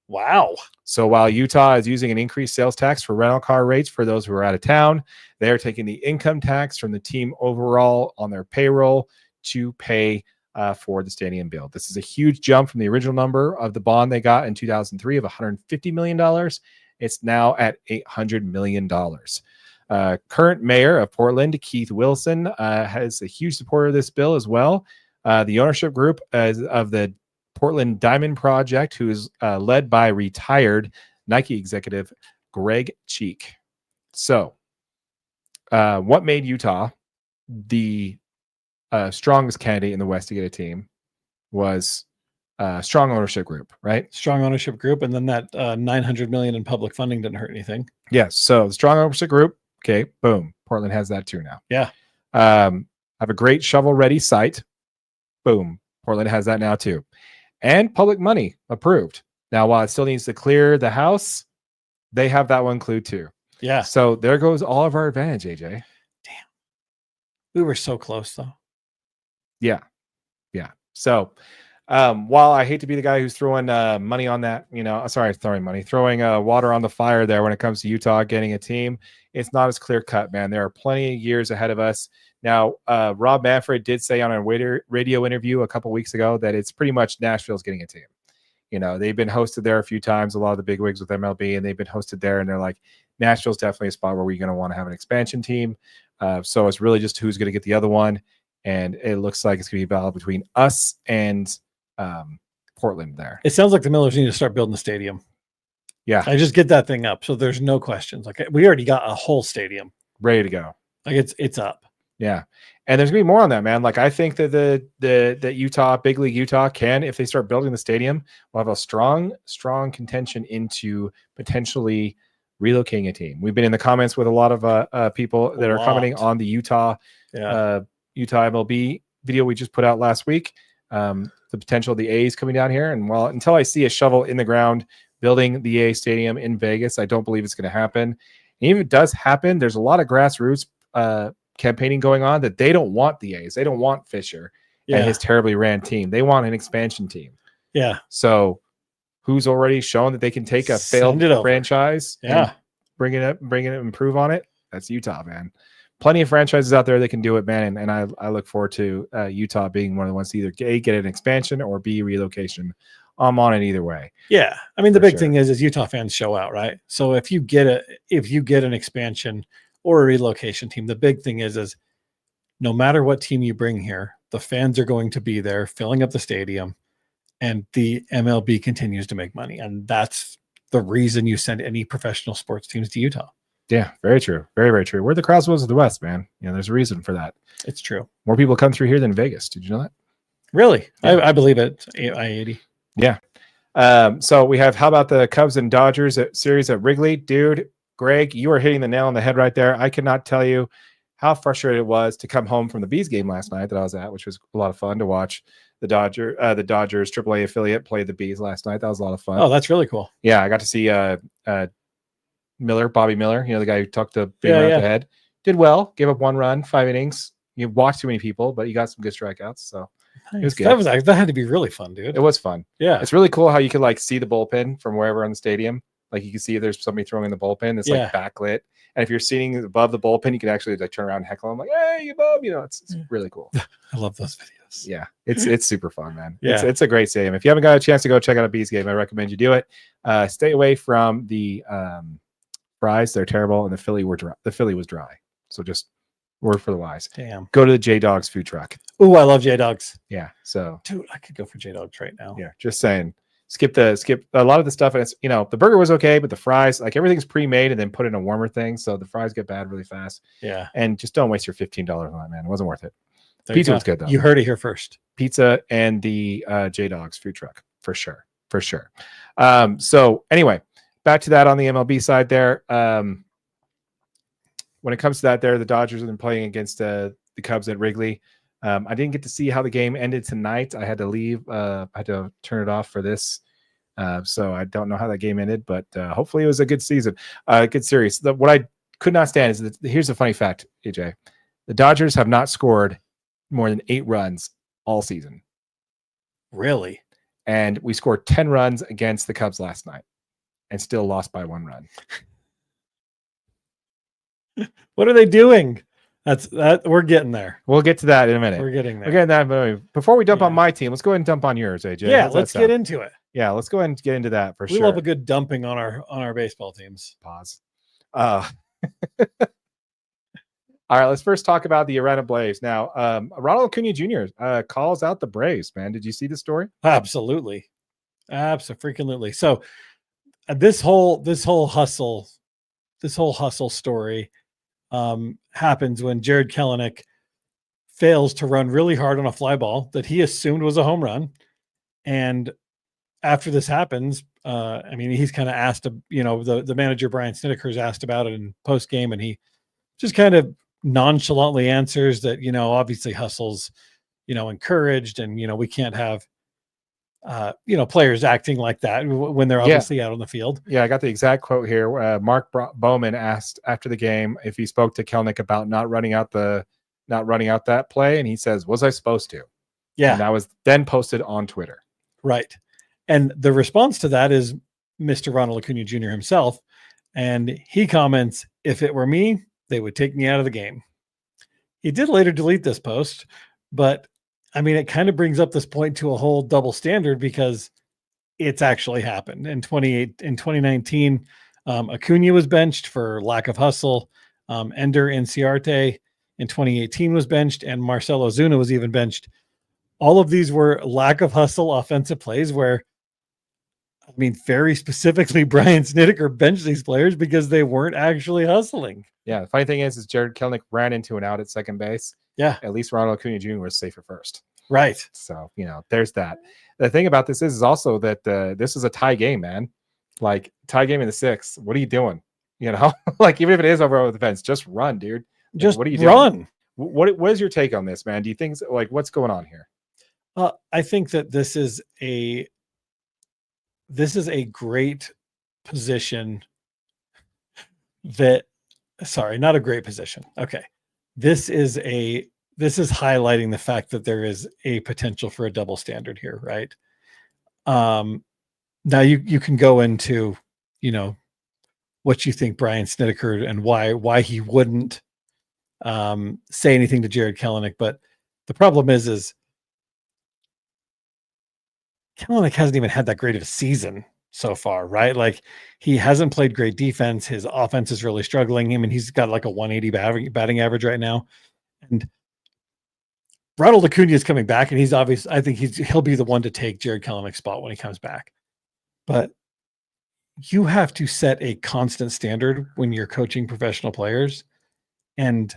Wow. So while Utah is using an increased sales tax for rental car rates for those who are out of town, they're taking the income tax from the team overall on their payroll to pay for the stadium build. This is a huge jump from the original number of the bond they got in 2003 of $150 million. It's now at $800 million. Current mayor of Portland, Keith Wilson, has a huge supporter of this bill as well. The ownership group of the Portland Diamond Project, who is led by retired Nike executive Greg Cheek. So what made Utah the strongest candidate in the West to get a team was strong ownership group, right? Strong ownership group. And then that $900 million in public funding didn't hurt anything. Yes. So the strong ownership group. Okay. Boom. Portland has that too now. Yeah. Have a great shovel ready site. Boom. Portland has that now too. And public money approved. Now, while it still needs to clear the House, they have that one clue too. Yeah. So there goes all of our advantage, AJ. Damn. We were so close though. Yeah. Yeah. So while I hate to be the guy who's throwing money on that, throwing water on the fire there when it comes to Utah getting a team, it's not as clear cut, man. There are plenty of years ahead of us. Now, Rob Manfred did say on a radio interview a couple weeks ago that it's pretty much Nashville's getting a team. They've been hosted there a few times, a lot of the big wigs with MLB, and they've been hosted there. And they're like, Nashville's definitely a spot where we're going to want to have an expansion team. So it's really just who's going to get the other one. and it looks like it's going to be a battle between us and Portland there. It sounds like the Millers need to start building the stadium. Yeah. I just get that thing up, so there's no questions. Like we already got a whole stadium Ready to go. Like it's up. Yeah. And there's gonna be more on that, man. Like I think that the Utah, big league Utah can, if they start building the stadium, will have a strong contention into potentially relocating a team. We've been in the comments with a lot of people that are commenting on the Utah MLB video we just put out last week. The potential of the A's coming down here. And until I see a shovel in the ground building the A stadium in Vegas, I don't believe it's going to happen. And even if it does happen, there's a lot of grassroots campaigning going on that they don't want the A's. They don't want Fisher and his terribly ran team. They want an expansion team. Yeah. So who's already shown that they can take a failed franchise and bring it up, improve on it? That's Utah, man. Plenty of franchises out there that can do it, man. And I look forward to Utah being one of the ones to either A, get an expansion, or B, relocation. I'm on it either way. Yeah. I mean, the big thing is Utah fans show out, right? So if you get an expansion or a relocation team, the big thing is no matter what team you bring here, the fans are going to be there filling up the stadium, and the MLB continues to make money. And that's the reason you send any professional sports teams to Utah. Yeah, very true. Very, very true. We're the Crossroads of the West, man. There's a reason for that. It's true. More people come through here than Vegas. Did you know that? Really? Yeah. I believe it. I-80. Yeah. So we have, how about the Cubs and Dodgers series at Wrigley? Dude, Greg, you are hitting the nail on the head right there. I cannot tell you how frustrated it was to come home from the Bees game last night that I was at, which was a lot of fun to watch the Dodgers AAA affiliate play the Bees last night. That was a lot of fun. Oh, that's really cool. Yeah, I got to see Bobby Miller, the guy who tucked the beam out the head. Did well, gave up 1 run, 5 innings. You walked too many people, but you got some good strikeouts. So it was good. That had to be really fun, dude. It was fun. Yeah. It's really cool how you could see the bullpen from wherever in the stadium. Like you can see if there's somebody throwing in the bullpen, it's backlit. And if you're sitting above the bullpen, you can actually turn around and heckle them like, hey, Bob, it's really cool. I love those videos. Yeah. It's super fun, man. Yeah. It's a great stadium. If you haven't got a chance to go check out a Bees game, I recommend you do it. Stay away from the fries. They're terrible. And the Philly was dry. So just word for the wise. Damn. Go to the J-Dogs food truck. Ooh, I love J-Dogs. Yeah. So dude, I could go for J-Dogs right now. Yeah. Just saying. Skip a lot of the stuff, and it's the burger was okay, but the fries, everything's pre-made and then put in a warmer thing, so the fries get bad really fast. Yeah, and just don't waste your $15 on that, man. It wasn't worth it. Pizza was good though. You heard it here first. Pizza and the J-Dogs food truck for sure. So anyway, back to that on the MLB side there. When it comes to that, the Dodgers have been playing against the Cubs at Wrigley. I didn't get to see how the game ended tonight. I had to leave. I had to turn it off for this. So I don't know how that game ended, but hopefully it was a good season, good series. What I could not stand is that, here's a funny fact, AJ. The Dodgers have not scored more than 8 runs all season. Really? And we scored 10 runs against the Cubs last night and still lost by 1 run. What are they doing? We're getting there. We'll get to that in a minute. We're getting there. But before we dump on my team, let's go ahead and dump on yours, AJ. Yeah, let's get into it. Yeah, let's go ahead and get into that for sure. We love a good dumping on our baseball teams. Pause. All right, let's first talk about the Atlanta Braves. Now, Ronald Acuna Jr. Calls out the Braves, man. Did you see the story? Absolutely. Absolutely. So this whole hustle story happens when Jared Kelenic fails to run really hard on a fly ball that he assumed was a home run. And after this happens, he's kind of asked, the manager, Brian Snedeker's asked about it in post game, and he just kind of nonchalantly answers that, obviously hustle's, encouraged, and, we can't have, players acting like that when they're obviously out on the field. Yeah, I got the exact quote here. Mark Bowman asked after the game if he spoke to Kelenic about not running out that play, and he says, "Was I supposed to?" Yeah, and that was then posted on Twitter. Right, and the response to that is Mr. Ronald Acuna Jr. himself, and he comments, "If it were me, they would take me out of the game." He did later delete this post, but it kind of brings up this point to a whole double standard, because it's actually happened. In 2019, Acuna was benched for lack of hustle. Ender Inciarte in 2018 was benched, and Marcelo Zuna was even benched. All of these were lack of hustle offensive plays where, I mean, very specifically, Brian Snedeker benched these players because they weren't actually hustling. Yeah, the funny thing is Jared Kelenic ran into an out at second base. Yeah. At least Ronald Acuna Jr. was safe at first. Right. So, there's that. The thing about this is also that this is a tie game, man. Like, tie game in the sixth. What are you doing? Like, even if it is over the fence, just run, dude. Like, just what are you run. doing? What is your take on this, man? Do you think, like, what's going on here? I think that this is a great position not a great position. Okay. This is highlighting the fact that there is a potential for a double standard here, right? Now you can go into, what you think Brian Snedeker and why he wouldn't say anything to Jared Kelenic, but the problem is Kelenic hasn't even had that great of a season so far, right? Like, he hasn't played great defense. His offense is really struggling. I mean, he's got like a 180 batting average right now. And Ronald Acuna is coming back, and I think he'll be the one to take Jared Kelenic's spot when he comes back. But you have to set a constant standard when you're coaching professional players, and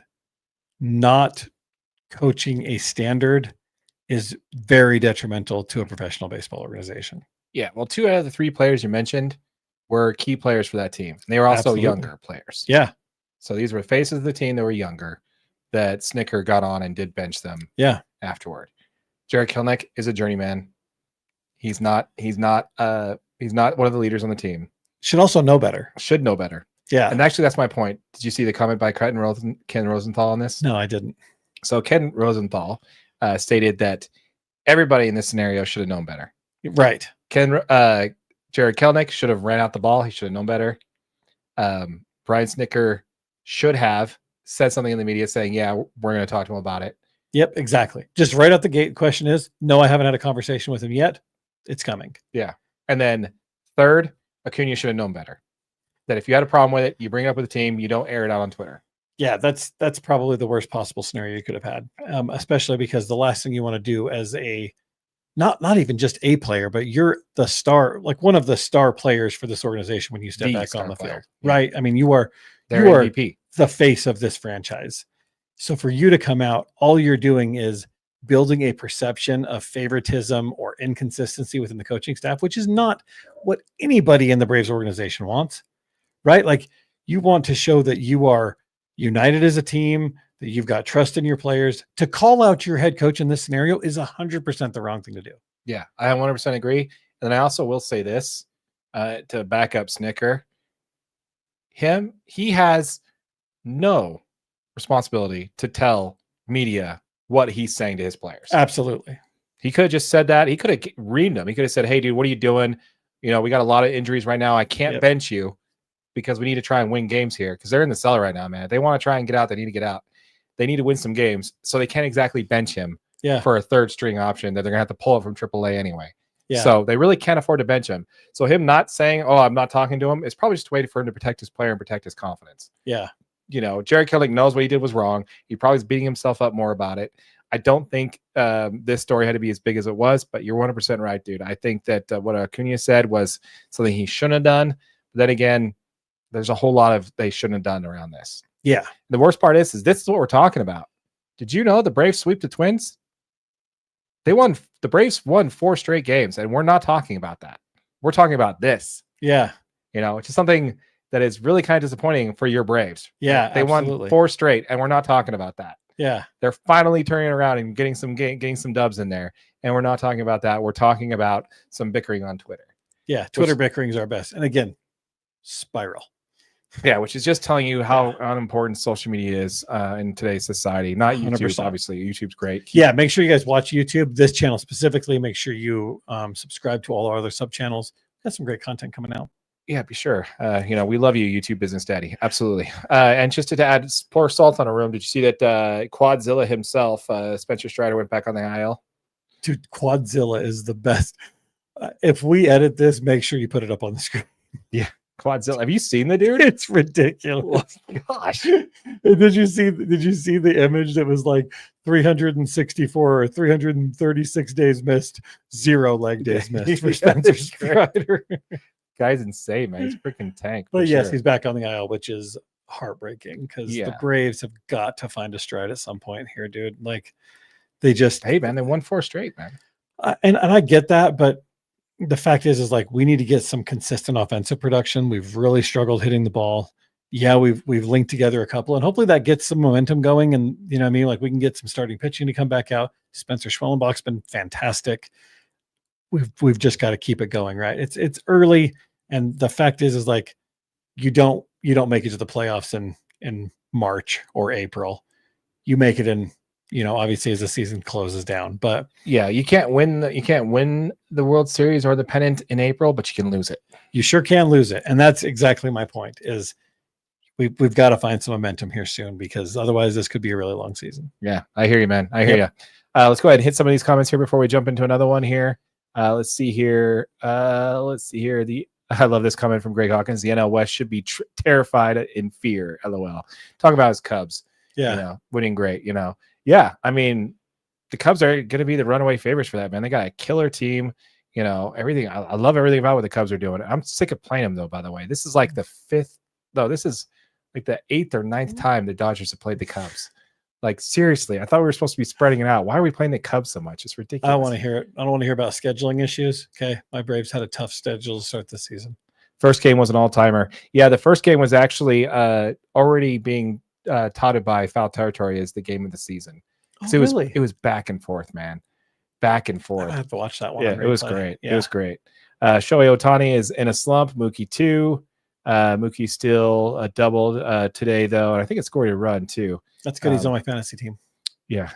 not coaching a standard is very detrimental to a professional baseball organization. Yeah, well, 2 out of the 3 players you mentioned were key players for that team. And they were also Absolutely. younger players. Yeah. So these were faces of the team that were younger that Snicker got on and did bench them. Yeah. Afterward. Jared Kelenic is a journeyman. He's not one of the leaders on the team. Should also know better. Should know better. Yeah. And actually, that's my point. Did you see the comment by Ken Rosenthal on this? No, I didn't. So Ken Rosenthal stated that everybody in this scenario should have known better. Right. Jared Kelenic should have ran out the ball. He should have known better. Brian Snicker should have said something in the media saying, yeah, we're going to talk to him about it. Yep, exactly. Just right out the gate. Question is, no, I haven't had a conversation with him yet. It's coming. Yeah. And then third, Acuna should have known better. That if you had a problem with it, you bring it up with the team. You don't air it out on Twitter. Yeah, that's probably the worst possible scenario you could have had, especially because the last thing you want to do as a not even just a player, but you're the star, like one of the star players for this organization when you step back on the field, right? I mean, you are MVP, the face of this franchise. So for you to come out, all you're doing is building a perception of favoritism or inconsistency within the coaching staff, which is not what anybody in the Braves organization wants, right? Like, you want to show that you are united as a team, that you've got trust in your players. To call out your head coach in this scenario is 100% the wrong thing to do. Yeah, I 100% agree. And then I also will say this to back up Snicker. He has no responsibility to tell media what he's saying to his players. Absolutely. He could have just said that. He could have reamed them. He could have said, hey, dude, what are you doing? We got a lot of injuries right now. I can't bench you because we need to try and win games here, because they're in the cellar right now, man. If they want to try and get out, they need to get out. They need to win some games, so they can't exactly bench him for a third string option that they're going to have to pull it from AAA anyway. Yeah. So they really can't afford to bench him. So him not saying, oh, I'm not talking to him, is probably just a way for him to protect his player and protect his confidence. Yeah. Jared Kelenic knows what he did was wrong. He probably is beating himself up more about it. I don't think this story had to be as big as it was, but you're 100% right, dude. I think that what Acuna said was something he shouldn't have done. But then again, there's a whole lot of they shouldn't have done around this. Yeah. The worst part is this is what we're talking about. Did you know the Braves sweep the Twins? The Braves won 4 straight games, and we're not talking about that. We're talking about this. Yeah. Which is something that is really kind of disappointing for your Braves. Yeah. They won 4 straight, and we're not talking about that. Yeah. They're finally turning around and getting some dubs in there, and we're not talking about that. We're talking about some bickering on Twitter. Yeah. Twitter bickering is our best. And again, spiral. Yeah, which is just telling you how unimportant social media is in today's society. Not YouTube, 100%. obviously. YouTube's great. Yeah, make sure you guys watch YouTube, this channel specifically. Make sure you subscribe to all our other sub channels. Got some great content coming out. Yeah, be sure. We love you, YouTube business daddy. Absolutely. And just to add, pour salt on a room. Did you see that Quadzilla himself, Spencer Strider, went back on the IL? Dude, Quadzilla is the best. If we edit this, make sure you put it up on the screen. Yeah. Quadzilla. Have you seen the dude? It's ridiculous. Oh, gosh. Did you see the image that was like 364 or 336 days missed, 0 leg days missed for Yeah, Spencer that's great. Strider? Guy's insane, man. He's a freaking tank. But for yes, sure. he's back on the IL, which is heartbreaking because the Yeah. Braves have got to find a stride at some point here, dude. Like they just, Hey, man, they won 4 straight, man. and I get that, but the fact is like we need to get some consistent offensive production. We've really struggled hitting the ball. Yeah, we've linked together a couple, and hopefully that gets some momentum going. And you know what I mean, like we can get some starting pitching to come back out. Spencer Schwellenbach's been fantastic. We've just got to keep it going, right? It's early, and the fact is like you don't make it to the playoffs in March or April. You make it in, you know, obviously as the season closes down. But yeah, you can't win the World Series or the pennant in April, but you can lose it. You sure can lose it. And that's exactly my point is we've got to find some momentum here soon because otherwise this could be a really long season. Yeah, I hear you, man. I hear you. Let's go ahead and hit some of these comments here before we jump into another one here. Let's see here. I love this comment from Greg Hawkins. The NL West should be terrified in fear. LOL. Talk about his Cubs. Yeah. You know, winning great, you know. Yeah, I mean, the Cubs are going to be the runaway favorites for that, man. They got a killer team, you know, everything. I love everything about what the Cubs are doing. I'm sick of playing them, though, by the way. This is like the 5th, no, this is like the 8th or 9th time the Dodgers have played the Cubs. Like, seriously, I thought we were supposed to be spreading it out. Why are we playing the Cubs so much? It's ridiculous. I don't want to hear it. I don't want to hear about scheduling issues. Okay. My Braves had a tough schedule to start the season. First game was an all-timer. Yeah, the first game was actually already being touted by Foul Territory as the game of the season. Oh, it was back and forth, man. Back and forth. I have to watch that one. Yeah, it was great. Yeah. It was great. Shohei Ohtani is in a slump. Mookie 2. Mookie still doubled today, though. And I think it scored a run, too. That's good. He's on my fantasy team. Yeah.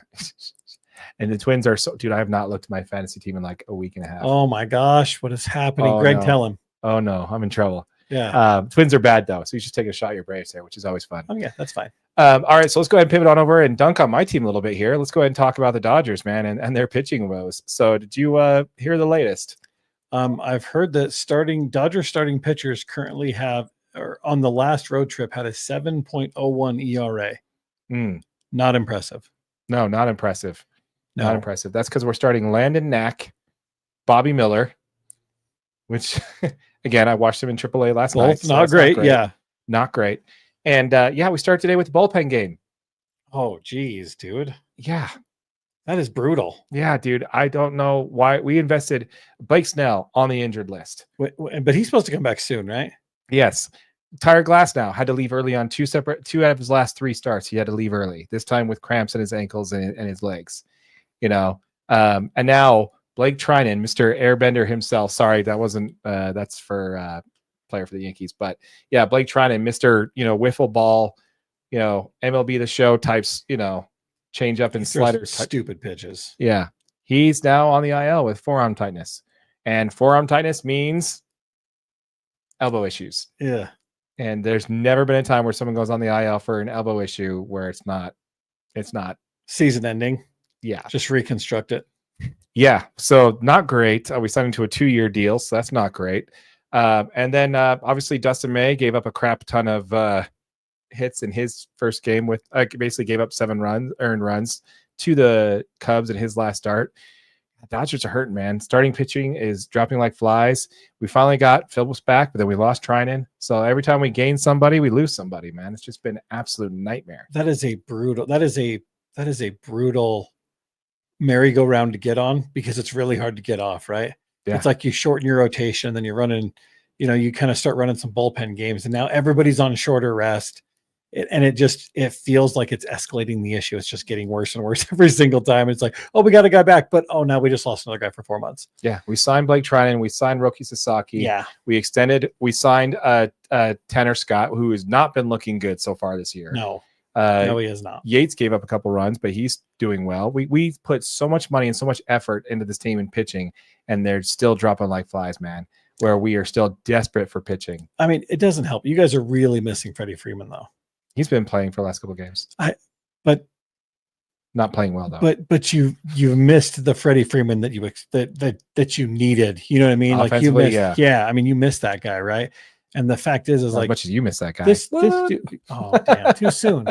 And the Twins are so, dude, I have not looked at my fantasy team in like a week and a half. Oh, my gosh. What is happening? Oh, Greg, no. tell him. Oh, no. I'm in trouble. Yeah. Twins are bad, though. So you should take a shot at your Braves there, which is always fun. Oh, yeah. That's fine. All right, so let's go ahead and pivot on over and dunk on my team a little bit here. Let's go ahead and talk about the Dodgers, man, and their pitching woes. So did you hear the latest? I've heard that Dodgers starting pitchers currently have, or on the last road trip, had a 7.01 ERA. Not impressive. No, not impressive. No. Not impressive. That's because we're starting Landon Knack, Bobby Miller, which, again, I watched him in AAA last night. So not great. Yeah. Not great. And, we start today with the bullpen game. Oh, geez, dude. Yeah. That is brutal. Yeah, dude. I don't know why we invested Blake Snell on the injured list. But he's supposed to come back soon, right? Yes. Tyler Glasnow had to leave early on 2 out of his last 3 starts. He had to leave early, this time with cramps in his ankles and his legs, you know. And now Blake Trinan, Mr. Airbender himself. Sorry, that wasn't that's for player for the Yankees. But yeah, Blake Trinan, Mr. Wiffle ball, MLB the Show types, change up and sliders. Stupid pitches. Yeah. He's now on the IL with forearm tightness. And forearm tightness means elbow issues. Yeah. And there's never been a time where someone goes on the IL for an elbow issue where it's not season ending. Yeah. Just reconstruct it. Yeah. So not great. We signed him to a 2-year deal. So that's not great. And then obviously Dustin May gave up a crap ton of hits in his first game with basically gave up 7 earned runs to the Cubs in his last start. The Dodgers are hurting, man. Starting pitching is dropping like flies. We finally got Phillips back, but then we lost Trinan. So every time we gain somebody, we lose somebody, man. It's just been an absolute nightmare. That is a brutal merry-go-round to get on because it's really hard to get off, right? Yeah. It's like you shorten your rotation, then you're running, you kind of start running some bullpen games, and now everybody's on shorter rest. And it feels like it's escalating the issue. It's just getting worse and worse every single time. It's like, oh, we got a guy back, but oh, now we just lost another guy for 4 months. Yeah, we signed Blake Trinan. We signed Roki Sasaki. Yeah, we signed Tanner Scott, who has not been looking good so far this year. No, he has not. Yates gave up a couple runs, but he's doing well. We put so much money and so much effort into this team in pitching, and they're still dropping like flies, man. Where we are still desperate for pitching. I mean, it doesn't help. You guys are really missing Freddie Freeman, though. He's been playing for the last couple of games. But not playing well though. But you missed the Freddie Freeman that you needed. You know what I mean? Like you missed, yeah. I mean, you missed that guy, right? And the fact is As like much as you miss that guy. this dude, oh damn, too soon,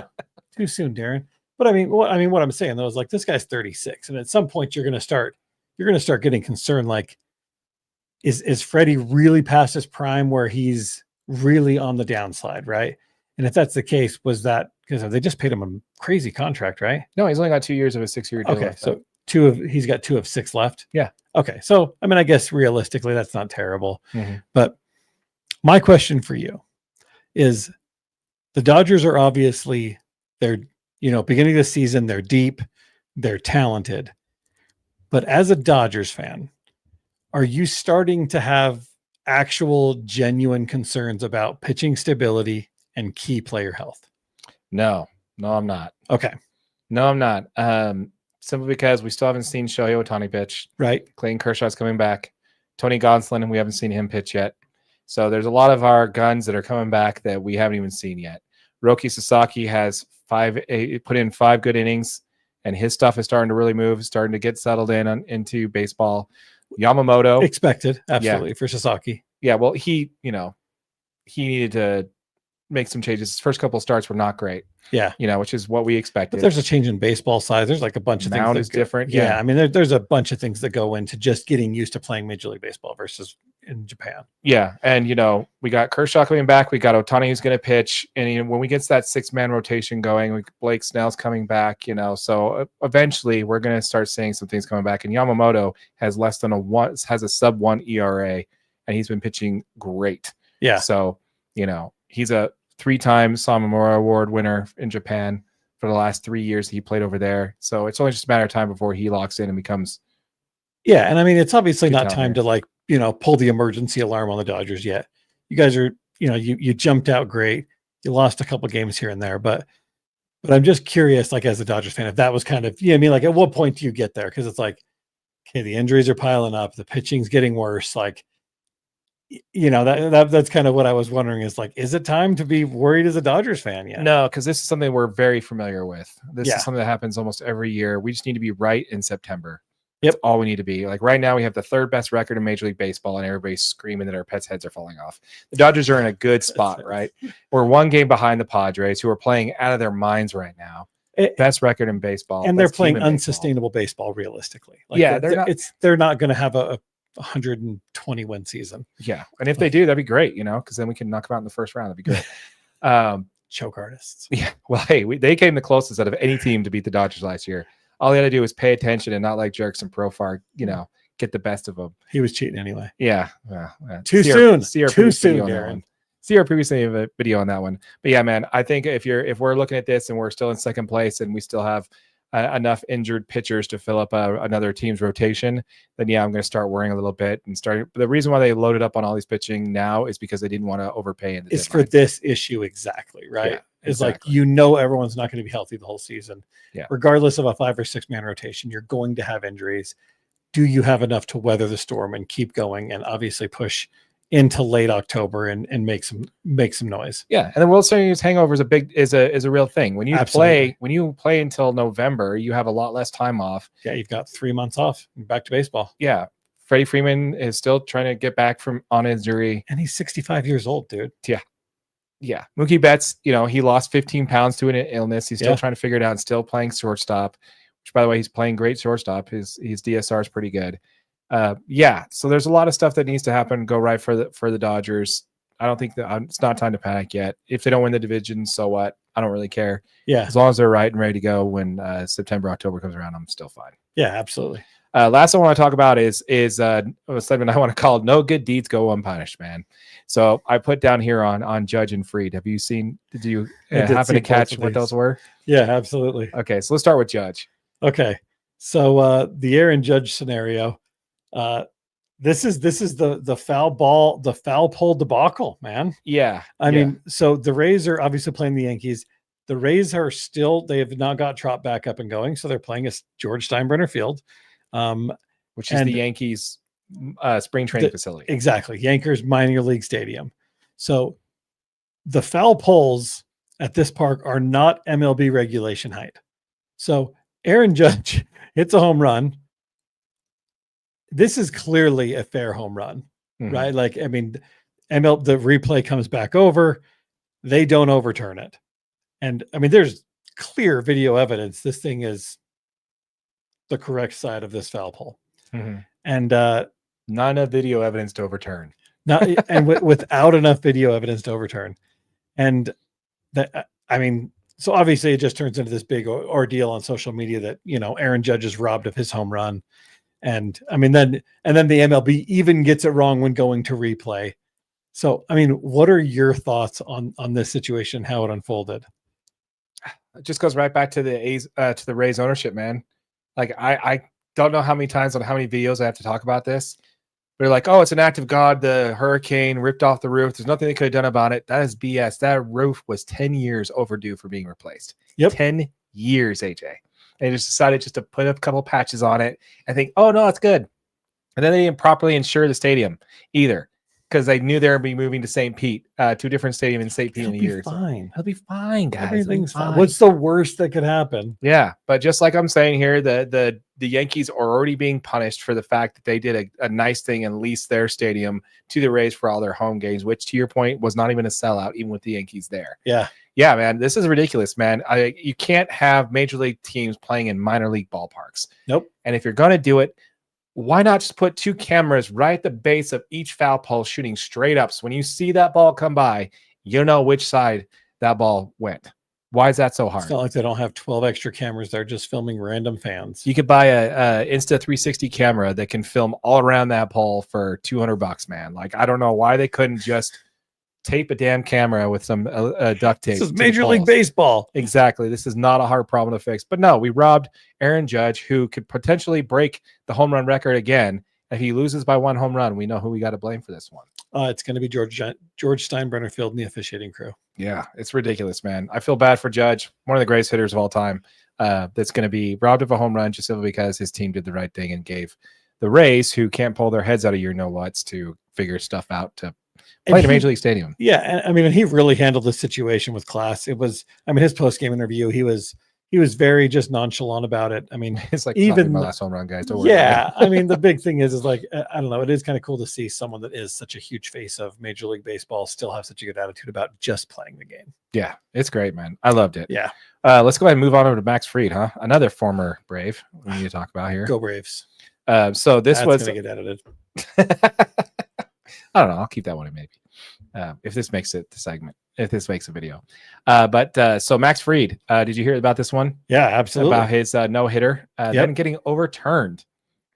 Darren. But I mean, what I'm saying though is like this guy's 36, and at some point you're gonna start getting concerned. Like, is Freddie really past his prime where he's really on the downslide, right? And if that's the case, was that because they just paid him a crazy contract, right? No, he's only got 2 years of a 6-year deal. Okay, so he's got 2 of 6 left. Yeah. Okay, so I mean, I guess realistically, that's not terrible. Mm-hmm. But my question for you is: the Dodgers are obviously beginning of the season, they're deep, they're talented. But as a Dodgers fan, are you starting to have actual genuine concerns about pitching stability and key player health? No, I'm not. Okay. No, I'm not. Simply because we still haven't seen Shohei Ohtani pitch. Right. Clayton Kershaw's coming back. Tony Gonsolin, and we haven't seen him pitch yet. So there's a lot of our guns that are coming back that we haven't even seen yet. Roki Sasaki has put in 5 good innings, and his stuff is starting to really move, starting to get settled into baseball. Yamamoto, expected, absolutely, for Sasaki. Yeah, well, he needed to make some changes. His first couple of starts were not great. Yeah, which is what we expected. But there's a change in baseball size. There's like a bunch of things. Mound is different. Yeah, I mean, there's a bunch of things that go into just getting used to playing Major League Baseball versus in Japan. Yeah, and we got Kershaw coming back. We got Ohtani who's going to pitch, and when we get that 6-man rotation going, Blake Snell's coming back. So eventually we're going to start seeing some things coming back. And Yamamoto has has a sub-1 ERA, and he's been pitching great. Yeah. So he's a 3-time Samamura Award winner in Japan for the last 3 years he played over there. So it's only just a matter of time before he locks in and becomes. Yeah, and I mean, it's obviously not time to pull the emergency alarm on the Dodgers yet. You guys are, you jumped out great. You lost a couple games here and there, but I'm just curious, like as a Dodgers fan, if that was kind of, like at what point do you get there? Because it's like, okay, the injuries are piling up, the pitching's getting worse. Like, that's kind of what I was wondering is like, is it time to be worried as a Dodgers fan yet? No, because this is something we're very familiar with. This Yeah. is something that happens almost every year. We just need to be right in September. Yep. That's all we need to be. Like right now, we have the 3rd best record in Major League Baseball, and everybody's screaming that our pets' heads are falling off. The Dodgers are in a good spot, right? We're 1 game behind the Padres, who are playing out of their minds right now. Best record in baseball, and they're playing unsustainable baseball realistically. Like yeah, they're not going to have a 120 win season. Yeah, and if they do, that'd be great. Because then we can knock them out in the first round. That'd be great. Choke artists. Yeah. Well, hey, they came the closest out of any team to beat the Dodgers last year. All they had to do was pay attention and not like jerks and Profar, get the best of them. He was cheating anyway. Yeah. Too soon, Darren. See our previous video on that one. But yeah, man, I think if we're looking at this and we're still in 2nd place and we still have enough injured pitchers to fill up another team's rotation, then yeah, I'm going to start worrying a little bit and start. The reason why they loaded up on all these pitching now is because they didn't want to overpay. It's for this issue exactly, right? Yeah, it's exactly. like everyone's not going to be healthy the whole season. Yeah. Regardless of a 5 or 6 man rotation, you're going to have injuries. Do you have enough to weather the storm and keep going and obviously push into late October and make some noise? Yeah, and the World Series hangover is a real thing. When you play until November, you have a lot less time off. Yeah, you've got 3 months off. You're back to baseball. Yeah, Freddie Freeman is still trying to get back from on injury, and he's 65 years old, dude. Yeah. Mookie Betts, he lost 15 pounds to an illness. He's still trying to figure it out and still playing shortstop, which, by the way, he's playing great shortstop. His DSR is pretty good. So there's a lot of stuff that needs to happen, go right for the Dodgers. I don't think that it's not time to panic yet. If they don't win the division, so what? I don't really care. Yeah. As long as they're right and ready to go when September, October comes around, I'm still fine. Yeah, absolutely. Last thing I want to talk about is a segment I want to call "No Good Deeds Go Unpunished," man. So I put down here on Judge and Freed. Did you happen to catch what those were? Yeah, absolutely. Okay, so let's start with Judge. Okay, so the Aaron Judge scenario. This is the foul ball, the foul pole debacle, man. Yeah. I mean, so the Rays are obviously playing the Yankees. The Rays they have not got Trop back up and going. So they're playing at George Steinbrenner Field, which is the Yankees spring training facility. Exactly. Yankers minor league stadium. So the foul poles at this park are not MLB regulation height. So Aaron Judge hits a home run. This is clearly a fair home run, right? Like, I mean, the replay comes back over. They don't overturn it. And I mean, there's clear video evidence. This thing is the correct side of this foul pole. Mm-hmm. And not enough video evidence to overturn. Without enough video evidence to overturn. And that, I mean, so obviously it just turns into this big ordeal on social media that, Aaron Judge is robbed of his home run. And I mean, then the MLB even gets it wrong when going to replay. So, I mean, what are your thoughts on this situation, how it unfolded? It just goes right back to the Rays ownership, man. Like, I don't know how many times on how many videos I have to talk about this. They're like, oh, it's an act of God. The hurricane ripped off the roof. There's nothing they could have done about it. That is BS. That roof was 10 years overdue for being replaced. Yep. 10 years, AJ. And they just decided just to put a couple patches on it and think, oh, no, it's good. And then they didn't properly insure the stadium either, because they knew they were be moving to St. Pete, to a different stadium in St. Pete in a year. Fine. He'll be fine, guys. Everything's fine. What's the worst that could happen? Yeah, but just like I'm saying here, the Yankees are already being punished for the fact that they did a nice thing and leased their stadium to the Rays for all their home games, which, to your point, was not even a sellout, even with the Yankees there. Yeah, man, this is ridiculous, man. You can't have major league teams playing in minor league ballparks. Nope. And if you're going to do it, why not just put 2 cameras right at the base of each foul pole shooting straight up? So when you see that ball come by, you know which side that ball went. Why is that so hard? It's not like they don't have 12 extra cameras. They're just filming random fans. You could buy a Insta 360 camera that can film all around that pole for $200, man. Like, I don't know why they couldn't just tape a damn camera with some duct tape. This is Major League Baseball. Exactly. This is not a hard problem to fix. But no, we robbed Aaron Judge, who could potentially break the home run record again. If he loses by 1 home run, we know who we got to blame for this one. It's going to be George Steinbrenner Field and the officiating crew. Yeah, it's ridiculous, man. I feel bad for Judge, one of the greatest hitters of all time, that's going to be robbed of a home run just simply because his team did the right thing and gave the Rays, who can't pull their heads out of your know-whats, to figure stuff out to play in a major league stadium. Yeah, and I mean, he really handled the situation with class. It was, I mean, his post-game interview, he was very just nonchalant about it. I mean, it's like even my last home run, guys. Don't worry. Yeah, I mean, the big thing is like, I don't know. It is kind of cool to see someone that is such a huge face of Major League Baseball still have such a good attitude about just playing the game. Yeah, it's great, man. I loved it. Yeah. Let's go ahead and move on over to Max Fried, huh? Another former Brave we need to talk about here. Go Braves. So this was going to get edited. I don't know. I'll keep that one in maybe. If this makes it the segment, if this makes a video. So Max Fried, did you hear about this one? Yeah, absolutely. About his no-hitter then getting overturned,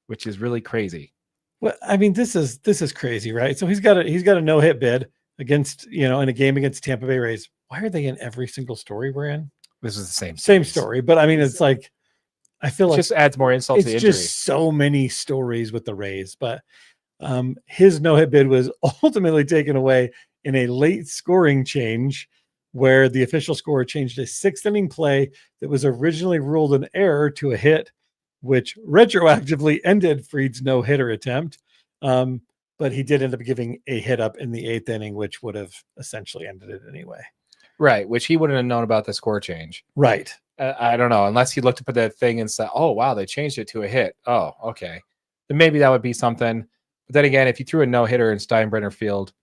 which is really crazy. Well, I mean, this is crazy, right? So he's got a no-hit bid against, in a game against Tampa Bay Rays. Why are they in every single story we're in? This is the same story, but I mean, it's like, I feel like just adds more insult to the injury. It's just so many stories with the Rays, but his no-hit bid was ultimately taken away in a late scoring change where the official score changed a 6th inning play that was originally ruled an error to a hit, which retroactively ended Fried's no-hitter attempt. But he did end up giving a hit up in the 8th inning, which would have essentially ended it anyway. Right, which he wouldn't have known about the score change. Right. I don't know, unless he looked up at that thing and said, oh, wow, they changed it to a hit. Oh, okay. Then maybe that would be something. But then again, if you threw a no-hitter in Steinbrenner Field,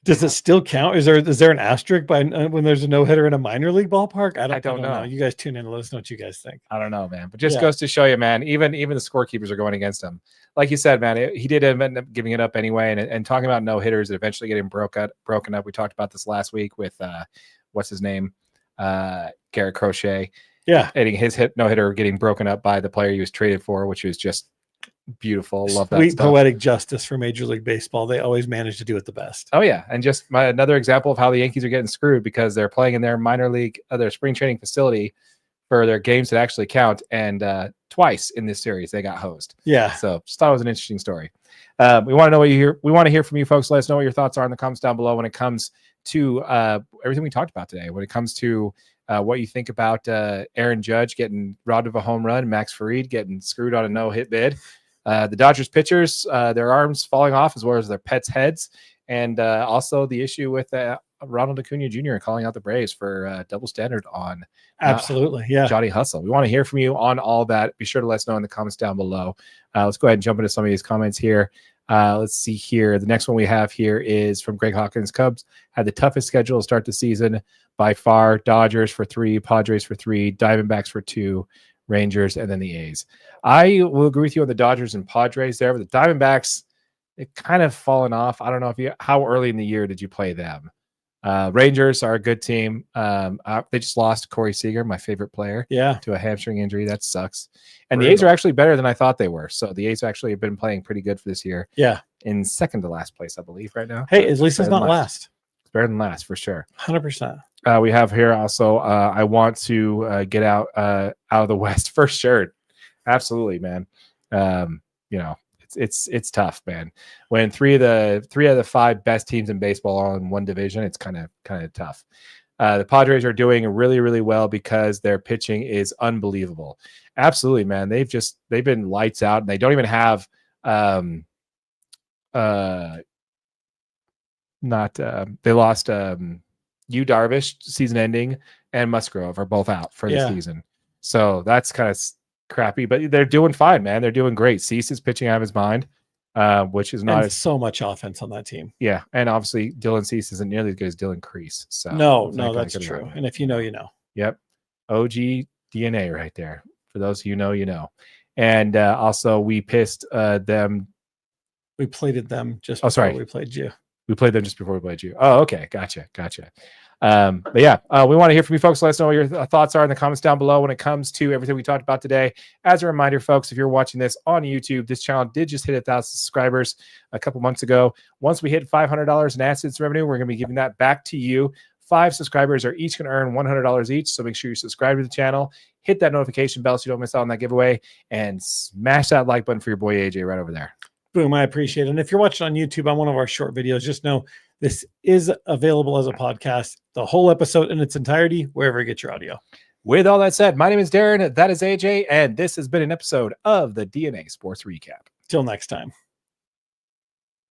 does it still count? Is there an asterisk by when there's a no-hitter in a minor league ballpark? I don't know. You guys tune in and let us know what you guys think. I don't know, man. But just goes to show you, man, even the scorekeepers are going against him. Like you said, man, he did end up giving it up anyway. And talking about no-hitters that eventually getting broken up. We talked about this last week with what's his name? Garrett Crochet. Yeah. Hitting his no-hitter getting broken up by the player he was traded for, which was just beautiful. Love that sweet stuff. Poetic justice for Major League Baseball. They always manage to do it the best. Oh yeah, and just another example of how the Yankees are getting screwed because they're playing in their minor league, their spring training facility for their games that actually count, and twice in this series they got hosed. Yeah, so just thought it was an interesting story. We want to know what you hear. We want to hear from you folks. Let us know what your thoughts are in the comments down below when it comes to everything we talked about today. When it comes to what you think about Aaron Judge getting robbed of a home run, Max Fried getting screwed on a no-hit bid. The Dodgers pitchers, their arms falling off as well as their pets' heads, and also the issue with Ronald Acuna Jr. calling out the Braves for double standard on Johnny Hustle. We want to hear from you on all that. Be sure to let us know in the comments down below. Let's go ahead and jump into some of these comments here. Let's see here. The next one we have here is from Greg Hawkins. Cubs had the toughest schedule to start the season by far. Dodgers for 3, Padres for 3, Diamondbacks for 2, Rangers, and then the A's. I will agree with you on the Dodgers and Padres there, but the Diamondbacks, it kind of fallen off. I don't know how early in the year did you play them? Rangers are a good team. They just lost Corey Seager, my favorite player, to a hamstring injury. That sucks. And the A's are actually better than I thought they were. So the A's actually have been playing pretty good for this year. Yeah. In second to last place, I believe, right now. Hey, at least it's not last. It's better than last for sure. 100%. We have here also, I want to get out of the West for sure. Absolutely, man. It's tough, man. When three of the 5 best teams in baseball are in one division, it's kind of tough. The Padres are doing really, really well because their pitching is unbelievable. Absolutely, man. They've been lights out, and they don't even have they lost Yu Darvish season ending and Musgrove are both out for the season. So that's kind of crappy, but they're doing fine, man. They're doing great. Cease is pitching out of his mind, which is not so much offense on that team. Yeah, and obviously Dylan Cease isn't nearly as good as Dylan Crease. So no, that's true. And if you know, you know. Yep, OG DNA right there. For those who know, you know. And also we pissed them. We plated them just before we played you. We played them just before we played you. Oh, okay. Gotcha. But yeah, we want to hear from you folks. Let us know what your thoughts are in the comments down below when it comes to everything we talked about today. As a reminder, folks, if you're watching this on YouTube, this channel did just hit 1,000 subscribers a couple months ago. Once we hit $500 in AdSense revenue, we're going to be giving that back to you. 5 subscribers are each going to earn $100 each. So make sure you subscribe to the channel, hit that notification bell so you don't miss out on that giveaway, and smash that like button for your boy AJ right over there. Boom, I appreciate it. And if you're watching on YouTube on one of our short videos, just know this is available as a podcast, the whole episode in its entirety, wherever you get your audio. With all that said, my name is Darren, that is AJ, and this has been an episode of the DNA Sports Recap. Till next time.